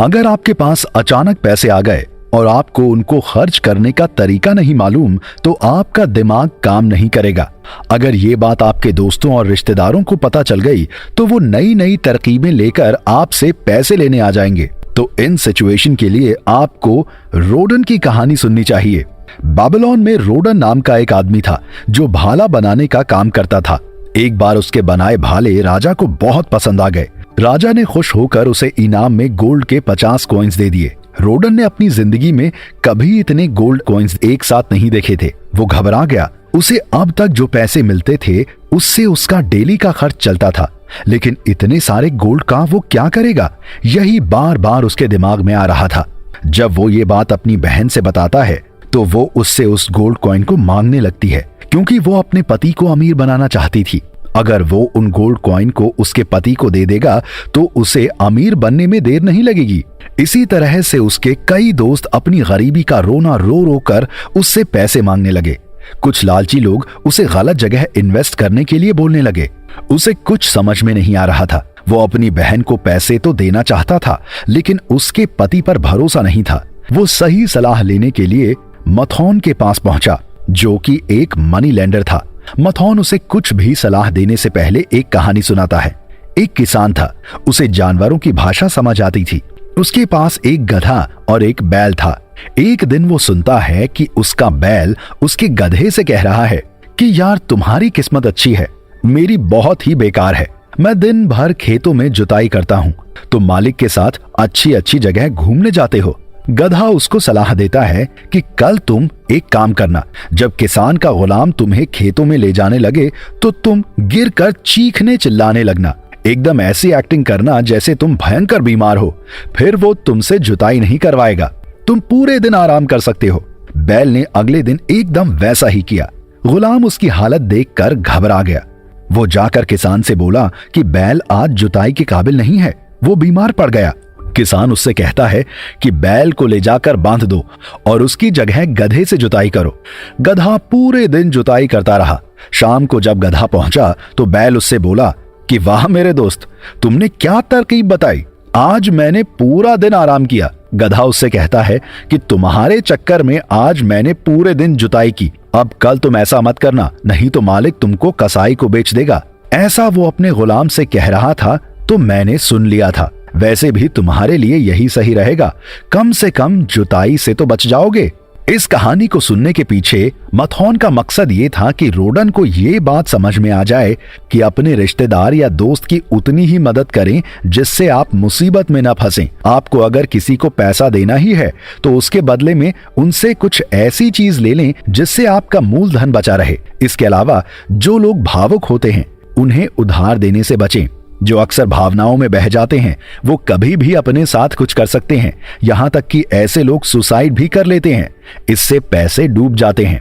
अगर आपके पास अचानक पैसे आ गए और आपको उनको खर्च करने का तरीका नहीं मालूम तो आपका दिमाग काम नहीं करेगा। अगर ये बात आपके दोस्तों और रिश्तेदारों को पता चल गई तो वो नई नई तरकीबें लेकर आपसे पैसे लेने आ जाएंगे। तो इन सिचुएशन के लिए आपको रोडन की कहानी सुननी चाहिए। बाबिलोन में रोडन नाम का एक आदमी था जो भाला बनाने का काम करता था। एक बार उसके बनाए भाले राजा को बहुत पसंद आ गए। राजा ने खुश होकर उसे इनाम में गोल्ड के 50 कॉइन्स दे दिए। रोडन ने अपनी जिंदगी में कभी इतने गोल्ड कॉइन्स एक साथ नहीं देखे थे। वो घबरा गया। उसे अब तक जो पैसे मिलते थे उससे उसका डेली का खर्च चलता था, लेकिन इतने सारे गोल्ड का वो क्या करेगा? यही बार बार उसके दिमाग में आ रहा था। जब वो ये बात अपनी बहन से बताता है तो वो उससे उस गोल्ड कॉइन को मांगने लगती है, क्योंकि वो अपने पति को अमीर बनाना चाहती थी। अगर वो उन गोल्ड कॉइन को उसके पति को दे देगा तो उसे अमीर बनने में देर नहीं लगेगी। इसी तरह से उसके कई दोस्त अपनी गरीबी का रोना रो रो कर उससे पैसे मांगने लगे। कुछ लालची लोग उसे गलत जगह इन्वेस्ट करने के लिए बोलने लगे। उसे कुछ समझ में नहीं आ रहा था। वो अपनी बहन को पैसे तो देना चाहता था, लेकिन उसके पति पर भरोसा नहीं था। वो सही सलाह लेने के लिए मथौन के पास पहुंचा, जो कि एक मनी लेंडर था। मथौन उसे कुछ भी सलाह देने से पहले एक कहानी सुनाता है। एक किसान था, उसे जानवरों की भाषा समझ आती थी। उसके पास एक गधा और एक बैल था। एक दिन वो सुनता है कि उसका बैल उसके गधे से कह रहा है कि यार तुम्हारी किस्मत अच्छी है, मेरी बहुत ही बेकार है। मैं दिन भर खेतों में जुताई करता हूँ, तुम मालिक के साथ अच्छी अच्छी जगह घूमने जाते हो। गधा उसको सलाह देता है कि कल तुम एक काम करना, जब किसान का गुलाम तुम्हें खेतों में ले जाने लगे तो तुम गिरकर चीखने चिल्लाने लगना। एकदम ऐसी एक्टिंग करना जैसे तुम भयंकर बीमार हो, फिर वो तुमसे जुताई नहीं करवाएगा। तुम पूरे दिन आराम कर सकते हो। बैल ने अगले दिन एकदम वैसा ही किया। गुलाम उसकी हालत देखकर घबरा गया। वो जाकर किसान से बोला कि बैल आज जुताई के काबिल नहीं है, वो बीमार पड़ गया। किसान उससे कहता है कि बैल को ले जाकर बांध दो और उसकी जगह गधे से जुताई करो। गधा पूरे दिन जुताई करता रहा। शाम को जब गधा पहुंचा तो बैल उससे बोला कि वाह मेरे दोस्त, तुमने क्या तरकीब बताई, आज मैंने पूरा दिन आराम किया। गधा उससे कहता है कि तुम्हारे चक्कर में आज मैंने पूरे दिन जुताई की, अब कल तुम ऐसा मत करना, नहीं तो मालिक तुमको कसाई को बेच देगा। ऐसा वो अपने गुलाम से कह रहा था तो मैंने सुन लिया था। वैसे भी तुम्हारे लिए यही सही रहेगा, कम से कम जुताई से तो बच जाओगे। इस कहानी को सुनने के पीछे मथौन का मकसद ये था कि रोडन को ये बात समझ में आ जाए कि अपने रिश्तेदार या दोस्त की उतनी ही मदद करें जिससे आप मुसीबत में न फंसें। आपको अगर किसी को पैसा देना ही है तो उसके बदले में उनसे कुछ ऐसी चीज ले लें जिससे आपका मूलधन बचा रहे। इसके अलावा जो लोग भावुक होते हैं उन्हें उधार देने से बचें। जो अक्सर भावनाओं में बह जाते हैं वो कभी भी अपने साथ कुछ कर सकते हैं, यहाँ तक कि ऐसे लोग सुसाइड भी कर लेते हैं। इससे पैसे डूब जाते हैं।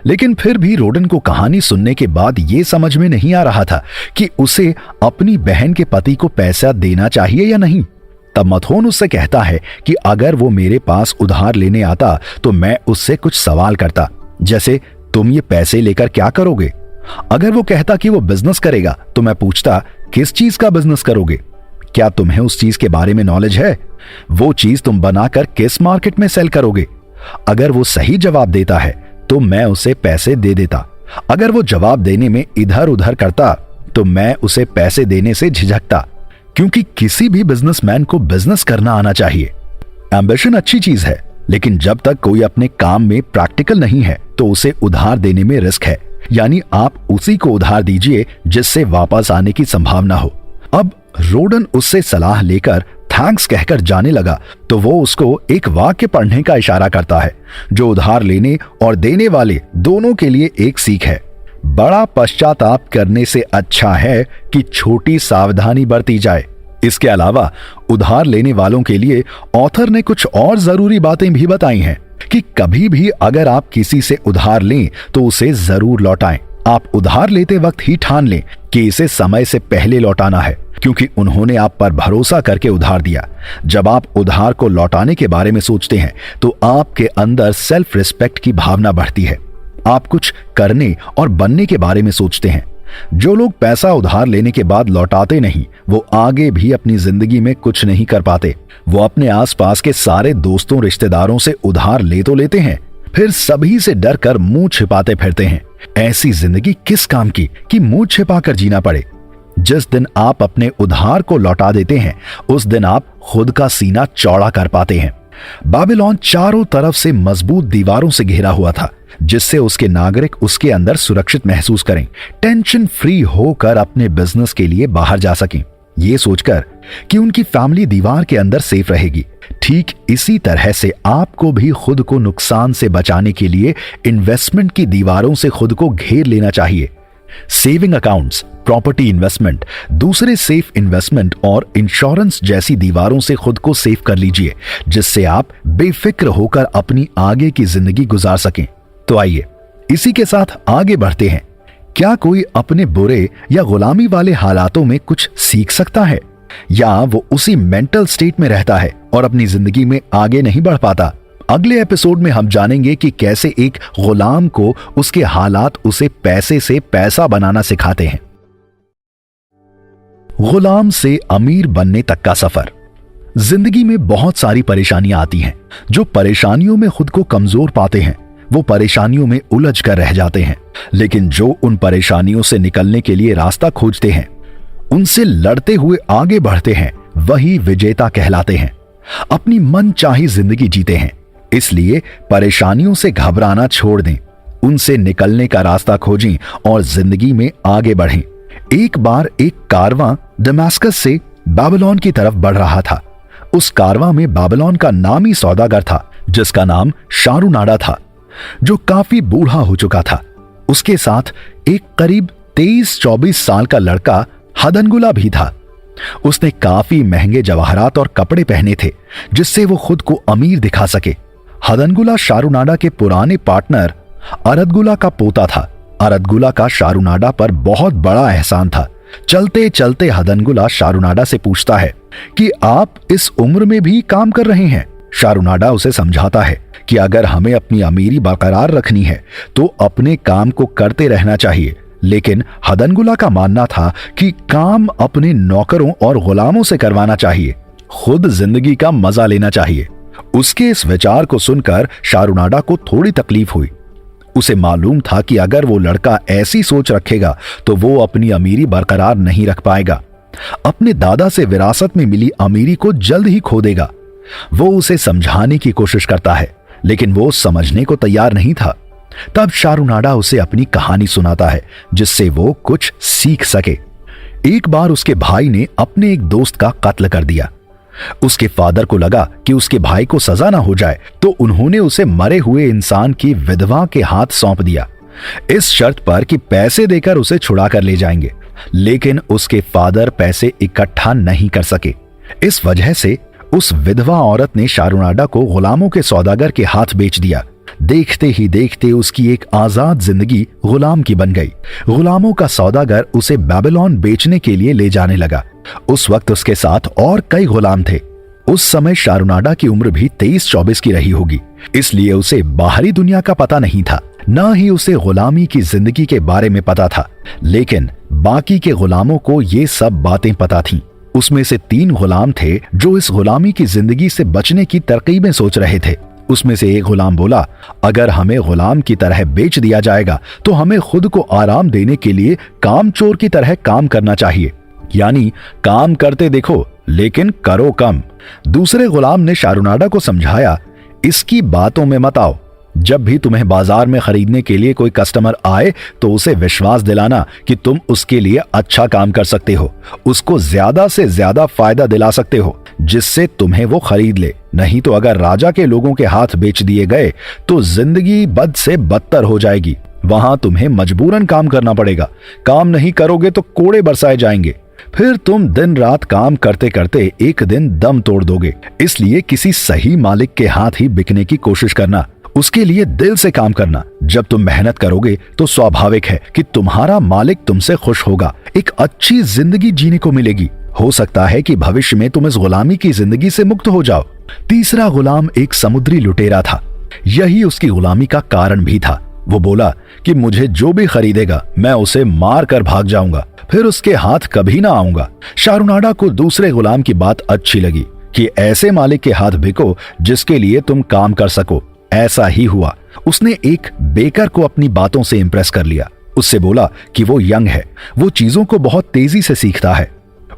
लेकिन फिर भी रोडन को कहानी सुनने के बाद ये समझ में नहीं आ रहा था कि उसे अपनी बहन के पति को पैसा देना चाहिए या नहीं। तब मथौन उससे कहता है कि अगर वो मेरे पास उधार लेने आता तो मैं उससे कुछ सवाल करता, जैसे तुम ये पैसे लेकर क्या करोगे। अगर वो कहता कि वो बिजनेस करेगा तो मैं पूछता किस चीज का बिजनेस करोगे, क्या तुम्हें उस चीज के बारे में नॉलेज है, वो चीज तुम बनाकर किस मार्केट में सेल करोगे। अगर वो सही जवाब देता है तो मैं उसे पैसे दे देता। अगर वो जवाब देने में इधर उधर करता तो मैं उसे पैसे देने से झिझकता, क्योंकि किसी भी बिजनेसमैन को बिजनेस करना आना चाहिए। एम्बिशन अच्छी चीज है, लेकिन जब तक कोई अपने काम में प्रैक्टिकल नहीं है तो उसे उधार देने में रिस्क है। यानी आप उसी को उधार दीजिए जिससे वापस आने की संभावना हो। अब रोडन उससे सलाह लेकर थैंक्स कहकर जाने लगा तो वो उसको एक वाक्य पढ़ने का इशारा करता है जो उधार लेने और देने वाले दोनों के लिए एक सीख है। बड़ा पश्चाताप करने से अच्छा है कि छोटी सावधानी बरती जाए। इसके अलावा उधार लेने वालों के लिए ऑथर ने कुछ और जरूरी बातें भी बताई हैं कि कभी भी अगर आप किसी से उधार लें तो उसे जरूर लौटाएं। आप उधार लेते वक्त ही ठान लें कि इसे समय से पहले लौटाना है, क्योंकि उन्होंने आप पर भरोसा करके उधार दिया। जब आप उधार को लौटाने के बारे में सोचते हैं तो आपके अंदर सेल्फ रिस्पेक्ट की भावना बढ़ती है। आप कुछ करने और बनने के बारे में सोचते हैं। जो लोग पैसा उधार लेने के बाद लौटाते नहीं वो आगे भी अपनी जिंदगी में कुछ नहीं कर पाते। वो अपने आसपास के सारे दोस्तों रिश्तेदारों से उधार ले तो लेते हैं, फिर सभी से डर कर मुंह छिपाते फिरते हैं। ऐसी जिंदगी किस काम की कि मुंह छिपाकर जीना पड़े। जिस दिन आप अपने उधार को लौटा देते हैं उस दिन आप खुद का सीना चौड़ा कर पाते हैं। बाबिलोन चारों तरफ से मजबूत दीवारों से घिरा हुआ था जिससे उसके नागरिक उसके अंदर सुरक्षित महसूस करें, टेंशन फ्री होकर अपने बिजनेस के लिए बाहर जा सकें, ये सोचकर कि उनकी फैमिली दीवार के अंदर सेफ रहेगी। ठीक इसी तरह से आपको भी खुद को नुकसान से बचाने के लिए इन्वेस्टमेंट की दीवारों से खुद को घेर लेना चाहिए। सेविंग अकाउंट्स, प्रॉपर्टी इन्वेस्टमेंट, दूसरे सेफ इन्वेस्टमेंट और इंश्योरेंस जैसी दीवारों से खुद को सेफ कर लीजिए जिससे आप बेफिक्र होकर अपनी आगे की जिंदगी गुजार सकें। तो आइए इसी के साथ आगे बढ़ते हैं क्या कोई अपने बुरे या गुलामी वाले हालातों में कुछ सीख सकता है, या वो उसी मेंटल स्टेट में रहता है और अपनी जिंदगी में आगे नहीं बढ़ पाता? अगले एपिसोड में हम जानेंगे कि कैसे एक गुलाम को उसके हालात उसे पैसे से पैसा बनाना सिखाते हैं। गुलाम से अमीर बनने तक का सफर। जिंदगी में बहुत सारी परेशानियां आती हैं। जो परेशानियों में खुद को कमजोर पाते हैं वो परेशानियों में उलझ कर रह जाते हैं, लेकिन जो उन परेशानियों से निकलने के लिए रास्ता खोजते हैं, उनसे लड़ते हुए आगे बढ़ते हैं, वही विजेता कहलाते हैं, अपनी मनचाही जिंदगी जीते हैं। इसलिए परेशानियों से घबराना छोड़ दें, उनसे निकलने का रास्ता खोजें और जिंदगी में आगे बढ़ें। एक बार एक कारवां दमास्कस से बाबिलोन की तरफ बढ़ रहा था। उस कारवां में बाबिलोन का नामी सौदागर था जिसका नाम शारूनाडा था, जो काफी बूढ़ा हो चुका था। उसके साथ एक करीब 23-24 साल का लड़का हदनगुला भी था। उसने काफी महंगे जवाहरात और कपड़े पहने थे जिससे वो खुद को अमीर दिखा सके। हदनगुला शारूनाडा के पुराने पार्टनर अरदगुला का पोता था। अरदगुला का शारूनाडा पर बहुत बड़ा एहसान था। चलते चलते हदनगुला शारूनाडा से पूछता है कि आप इस उम्र में भी काम कर रहे हैं। शारूनाडा उसे समझाता है कि अगर हमें अपनी अमीरी बरकरार रखनी है तो अपने काम को करते रहना चाहिए, लेकिन हदनगुला का मानना था कि काम अपने नौकरों और गुलामों से करवाना चाहिए, खुद जिंदगी का मजा लेना चाहिए। उसके इस विचार को सुनकर शारूनाडा को थोड़ी तकलीफ हुई। उसे मालूम था कि अगर वो लड़का ऐसी सोच रखेगा तो वो अपनी अमीरी बरकरार नहीं रख पाएगा, अपने दादा से विरासत में मिली अमीरी को जल्द ही खो देगा। वो उसे समझाने की कोशिश करता है, लेकिन वो समझने को तैयार नहीं था। तब शारूनाडा उसे अपनी कहानी सुनाता है जिससे वो कुछ सीख सके। एक बार उसके भाई ने अपने एक दोस्त का कत्ल कर दिया। उसके फादर को लगा कि उसके भाई को सजा ना हो जाए, तो उन्होंने उसे मरे हुए इंसान की विधवा के हाथ सौंप दिया, इस शर्त पर कि पैसे देकर उसे छुड़ा कर ले जाएंगे। लेकिन उसके फादर पैसे इकट्ठा नहीं कर सके। इस वजह से उस विधवा औरत ने शारूनाडा को गुलामों के सौदागर के हाथ बेच दिया। देखते ही देखते उसकी एक आजाद जिंदगी गुलाम की बन गई। गुलामों का सौदागर उसे बाबिलोन बेचने के लिए ले जाने लगा। उस वक्त उसके साथ और कई गुलाम थे। उस समय शारूनाडा की उम्र भी 23-24 की रही होगी, इसलिए उसे बाहरी दुनिया का पता नहीं था, न ही उसे गुलामी की जिंदगी के बारे में पता था। लेकिन बाकी के गुलामों को ये सब बातें पता थीं। उसमें से 3 गुलाम थे जो इस गुलामी की जिंदगी से बचने की तरकीबें सोच रहे थे। उसमें से एक गुलाम बोला, अगर हमें गुलाम की तरह बेच दिया जाएगा तो हमें खुद को आराम देने के लिए कामचोर की तरह काम करना चाहिए, यानी काम करते देखो लेकिन करो कम। दूसरे गुलाम ने शारूनाडा को समझाया, इसकी बातों में मत आओ। जब भी तुम्हें बाजार में खरीदने के लिए कोई कस्टमर आए तो उसे विश्वास दिलाना कि तुम उसके लिए अच्छा काम कर सकते हो, उसको ज्यादा से ज्यादा फायदा दिला सकते हो जिससे तुम्हें वो खरीद ले। नहीं तो अगर राजा के लोगों के हाथ बेच दिए गए तो जिंदगी बद से बदतर हो जाएगी। वहां तुम्हें मजबूरन काम करना पड़ेगा। काम नहीं करोगे तो कोड़े बरसाए जाएंगे, फिर तुम दिन रात काम करते करते एक दिन दम तोड़ दोगे। इसलिए किसी सही मालिक के हाथ ही बिकने की कोशिश करना, उसके लिए दिल से काम करना। जब तुम मेहनत करोगे तो स्वाभाविक है कि तुम्हारा मालिक तुमसे खुश होगा, एक अच्छी जिंदगी जीने को मिलेगी। हो सकता है कि भविष्य में तुम इस गुलामी की जिंदगी से मुक्त हो जाओ। तीसरा गुलाम एक समुद्री लुटेरा था। यही उसकी गुलामी का कारण भी था। वो बोला कि मुझे जो भी खरीदेगा मैं उसे मार कर भाग जाऊंगा, फिर उसके हाथ कभी ना आऊंगा। शारूनाडा को दूसरे गुलाम की बात अच्छी लगी कि ऐसे मालिक के हाथ बिको जिसके लिए तुम काम कर सको। ऐसा ही हुआ। उसने एक बेकर को अपनी बातों से इंप्रेस कर लिया। उससे बोला कि वो यंग है, वो चीजों को बहुत तेजी से सीखता है,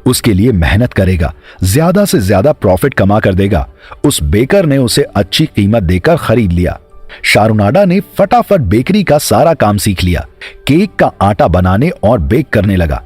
उसके लिए मेहनत करेगा, ज्यादा से ज्यादा प्रॉफिट कमा कर देगा। उस बेकर ने उसे अच्छी कीमत देकर खरीद लिया। शारूनाडा ने फटाफट बेकरी का सारा काम सीख लिया, केक का आटा बनाने और बेक करने लगा।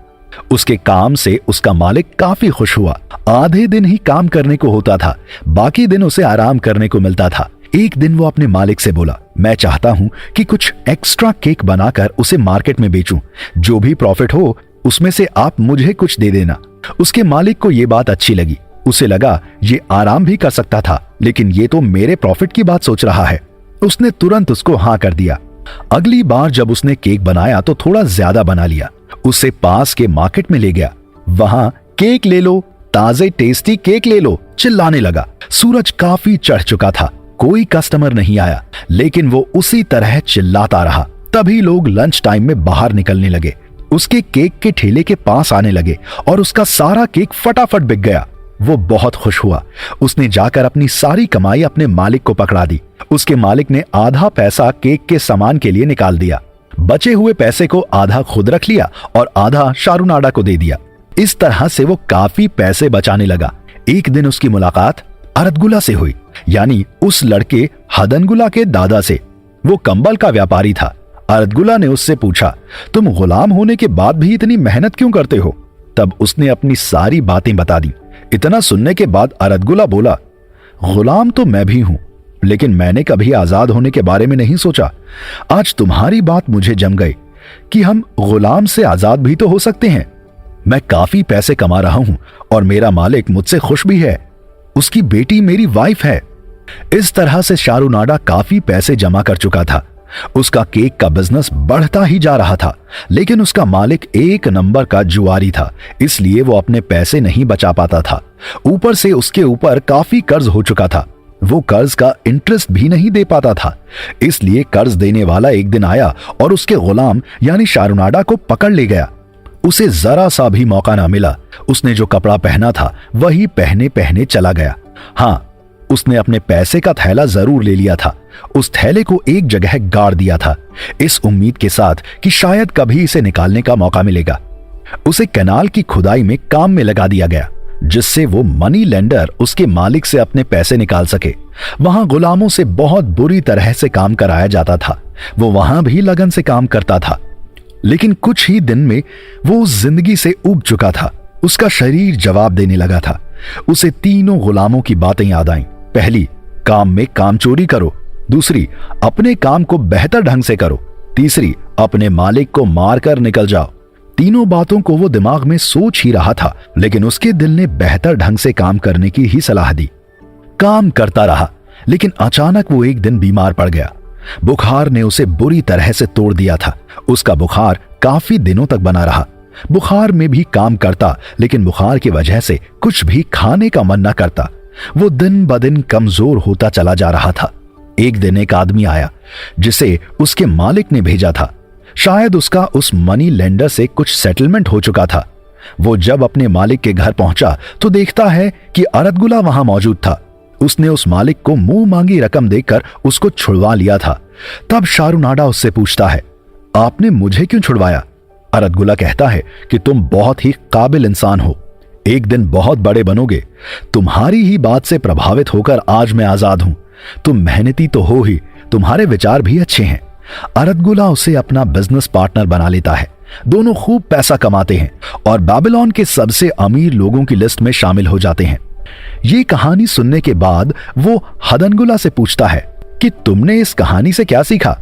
उसके काम से उसका मालिक काफी खुश हुआ। आधे दिन ही काम करने को होता था, बाकी दिन उसे आराम करने को मिलता था। एक दिन वो अपने मालिक से बोला, मैं चाहता हूं कि कुछ एक्स्ट्रा केक बनाकर उसे मार्केट में बेचूं, जो भी प्रॉफिट हो उसमें से आप मुझे कुछ दे देना। उसके मालिक को ये बात अच्छी लगी। उसे लगा ये आराम भी कर सकता था, लेकिन ये तो मेरे प्रॉफिट की बात सोच रहा है। उसने तुरंत उसको हाँ कर दिया। अगली बार जब उसने केक बनाया तो थोड़ा ज्यादा बना लिया। उसे पास के मार्केट में ले गया। वहां केक ले लो, ताजे टेस्टी केक ले लो चिल्लाने लगा। सूरज काफी चढ़ चुका था, कोई कस्टमर नहीं आया, लेकिन वो उसी तरह चिल्लाता रहा। तभी लोग लंच टाइम में बाहर निकलने लगे, उसके केक के ठेले के पास आने लगे और उसका सारा केक फटाफट बिक गया। वो बहुत खुश हुआ। उसने जाकर अपनी सारी कमाई अपने मालिक को पकड़ा दी। उसके मालिक ने आधा पैसा केक के सामान के लिए निकाल दिया। बचे हुए पैसे को आधा खुद रख लिया और आधा शारूनाडा को दे दिया। इस तरह से वो काफी पैसे बचाने लगा। एक दिन उसकी मुलाकात अरदगुला से हुई, यानी उस लड़के हदनगुला के दादा से। वो कंबल का व्यापारी था। अरदगुला ने उससे पूछा, तुम गुलाम होने के बाद भी इतनी मेहनत क्यों करते हो? तब उसने अपनी सारी बातें बता दी। इतना सुनने के बाद अरदगुला बोला, गुलाम तो मैं भी हूं, लेकिन मैंने कभी आजाद होने के बारे में नहीं सोचा। आज तुम्हारी बात मुझे जम गई कि हम गुलाम से आजाद भी तो हो सकते हैं। मैं काफी पैसे कमा रहा हूं और मेरा मालिक मुझसे खुश भी है। उसकी बेटी मेरी वाइफ है। इस तरह से शारूनाडा काफी पैसे जमा कर चुका था। उसका केक का बिजनेस बढ़ता ही जा रहा था, लेकिन उसका मालिक एक नंबर का जुआरी था, इसलिए वो अपने पैसे नहीं बचा पाता था। ऊपर से उसके ऊपर काफी कर्ज हो चुका था। वो कर्ज का इंटरेस्ट भी नहीं दे पाता था। इसलिए कर्ज देने वाला एक दिन आया और उसके गुलाम यानी शारूनाडा को पकड़ ले गया। उसे जरा सा भी मौका ना मिला। उसने जो कपड़ा पहना था वही पहने पहने चला गया। हाँ, उसने अपने पैसे का थैला जरूर ले लिया था। उस थैले को एक जगह गाड़ दिया था, इस उम्मीद के साथ कि शायद कभी इसे निकालने का मौका मिलेगा। उसे कैनाल की खुदाई में काम में लगा दिया गया, जिससे वो मनी लेंडर उसके मालिक से अपने पैसे निकाल सके। वहां गुलामों से बहुत बुरी तरह से काम कराया जाता था। वो वहां भी लगन से काम करता था, लेकिन कुछ ही दिन में वो उस जिंदगी से ऊब चुका था। उसका शरीर जवाब देने लगा था। उसे तीनों गुलामों की बातें याद आईं। पहली, काम में कामचोरी करो। दूसरी, अपने काम को बेहतर ढंग से करो। तीसरी, अपने मालिक को मारकर निकल जाओ। तीनों बातों को वो दिमाग में सोच ही रहा था, लेकिन उसके दिल ने बेहतर ढंग से काम करने की ही सलाह दी। काम करता रहा, लेकिन अचानक वो एक दिन बीमार पड़ गया। बुखार ने उसे बुरी तरह से तोड़ दिया था। उसका बुखार काफी दिनों तक बना रहा। बुखार में भी काम करता, लेकिन बुखार की वजह से कुछ भी खाने का मन न करता। वो दिन ब दिन कमजोर होता चला जा रहा था। एक दिन एक आदमी आया, जिसे उसके मालिक ने भेजा था। शायद उसका उस मनी लेंडर से कुछ सेटलमेंट हो चुका था। वो जब अपने मालिक के घर पहुंचा तो देखता है कि अरदगुला वहां मौजूद था। उसने उस मालिक को मुंह मांगी रकम देकर उसको छुड़वा लिया था। तब शारूनाडा उससे पूछता है, आपने मुझे क्यों छुड़वाया? अरदगुला कहता है कि तुम बहुत ही काबिल इंसान हो, एक दिन बहुत बड़े बनोगे। तुम्हारी ही बात से प्रभावित होकर आज मैं आजाद हूं। तुम मेहनती तो हो ही, तुम्हारे विचार भी अच्छे हैं। अरदगुला उसे अपना बिजनेस पार्टनर बना लेता है। दोनों खूब पैसा कमाते हैं और बेबीलोन के सबसे अमीर लोगों की लिस्ट में शामिल हो जाते हैं। ये कहानी सुनने के बाद वो हदनगुला से पूछता है कि तुमने इस कहानी से क्या सीखा?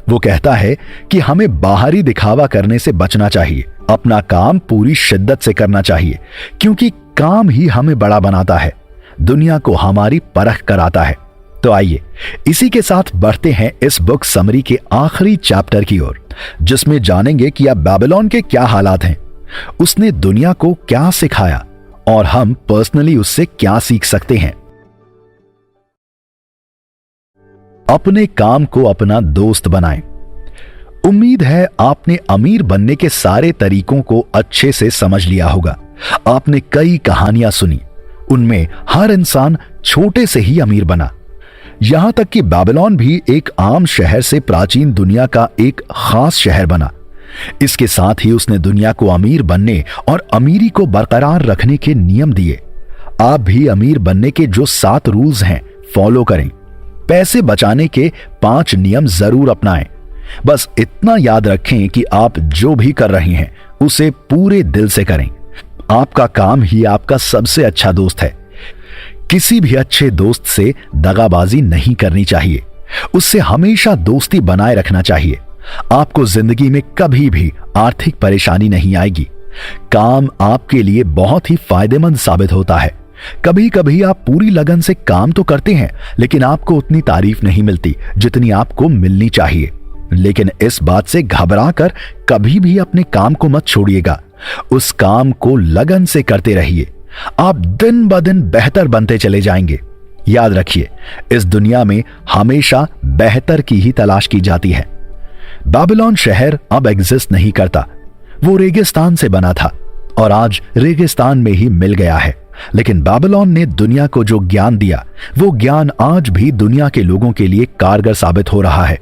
वो कहता है कि हमें बाहरी दिखावा करने से बचना चाहिए। अपना काम पूरी शिद्दत से करना चाहिए, क्योंकि काम ही हमें बड़ा बनाता है, दुनिया को हमारी परख कराता है। तो आइए इसी के साथ बढ़ते हैं इस बुक समरी के आखिरी चैप्टर की ओर, जिसमें जानेंगे कि अब बेबीलोन के क्या हालात हैं, उसने दुनिया को क्या सिखाया और हम पर्सनली उससे क्या सीख सकते हैं। अपने काम को अपना दोस्त बनाएं। उम्मीद है आपने अमीर बनने के सारे तरीकों को अच्छे से समझ लिया होगा। आपने कई कहानियां सुनी, उनमें हर इंसान छोटे से ही अमीर बना। यहां तक कि बेबीलोन भी एक आम शहर से प्राचीन दुनिया का एक खास शहर बना। इसके साथ ही उसने दुनिया को अमीर बनने और अमीरी को बरकरार रखने के नियम दिए। आप भी अमीर बनने के जो 7 रूल्स हैं फॉलो करें। पैसे बचाने के 5 नियम जरूर अपनाएं। बस इतना याद रखें कि आप जो भी कर रहे हैं उसे पूरे दिल से करें। आपका काम ही आपका सबसे अच्छा दोस्त है। किसी भी अच्छे दोस्त से दगाबाजी नहीं करनी चाहिए। उससे हमेशा दोस्ती बनाए रखना चाहिए। आपको जिंदगी में कभी भी आर्थिक परेशानी नहीं आएगी। काम आपके लिए बहुत ही फायदेमंद साबित होता है। कभी कभी आप पूरी लगन से काम तो करते हैं, लेकिन आपको उतनी तारीफ नहीं मिलती जितनी आपको मिलनी चाहिए। लेकिन इस बात से घबराकर कभी भी अपने काम को मत छोड़िएगा। उस काम को लगन से करते रहिए। आप दिन ब दिन बेहतर बनते चले जाएंगे। याद रखिए, इस दुनिया में हमेशा बेहतर की ही तलाश की जाती है। बाबिलोन शहर अब एग्जिस्ट नहीं करता। वो रेगिस्तान से बना था और आज रेगिस्तान में ही मिल गया है। लेकिन बाबिलोन ने दुनिया को जो ज्ञान दिया, वो ज्ञान आज भी दुनिया के लोगों के लिए कारगर साबित हो रहा है।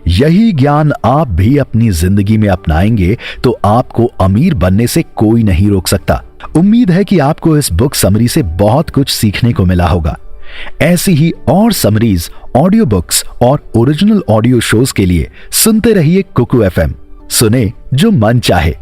यही ज्ञान आप भी अपनी जिंदगी में अपनाएंगे तो आपको अमीर बनने से कोई नहीं रोक सकता। उम्मीद है कि आपको इस बुक समरी से बहुत कुछ सीखने को मिला होगा। ऐसी ही और समरीज, ऑडियो बुक्स और ओरिजिनल ऑडियो शोज के लिए सुनते रहिए कुकू FM। सुने जो मन चाहे।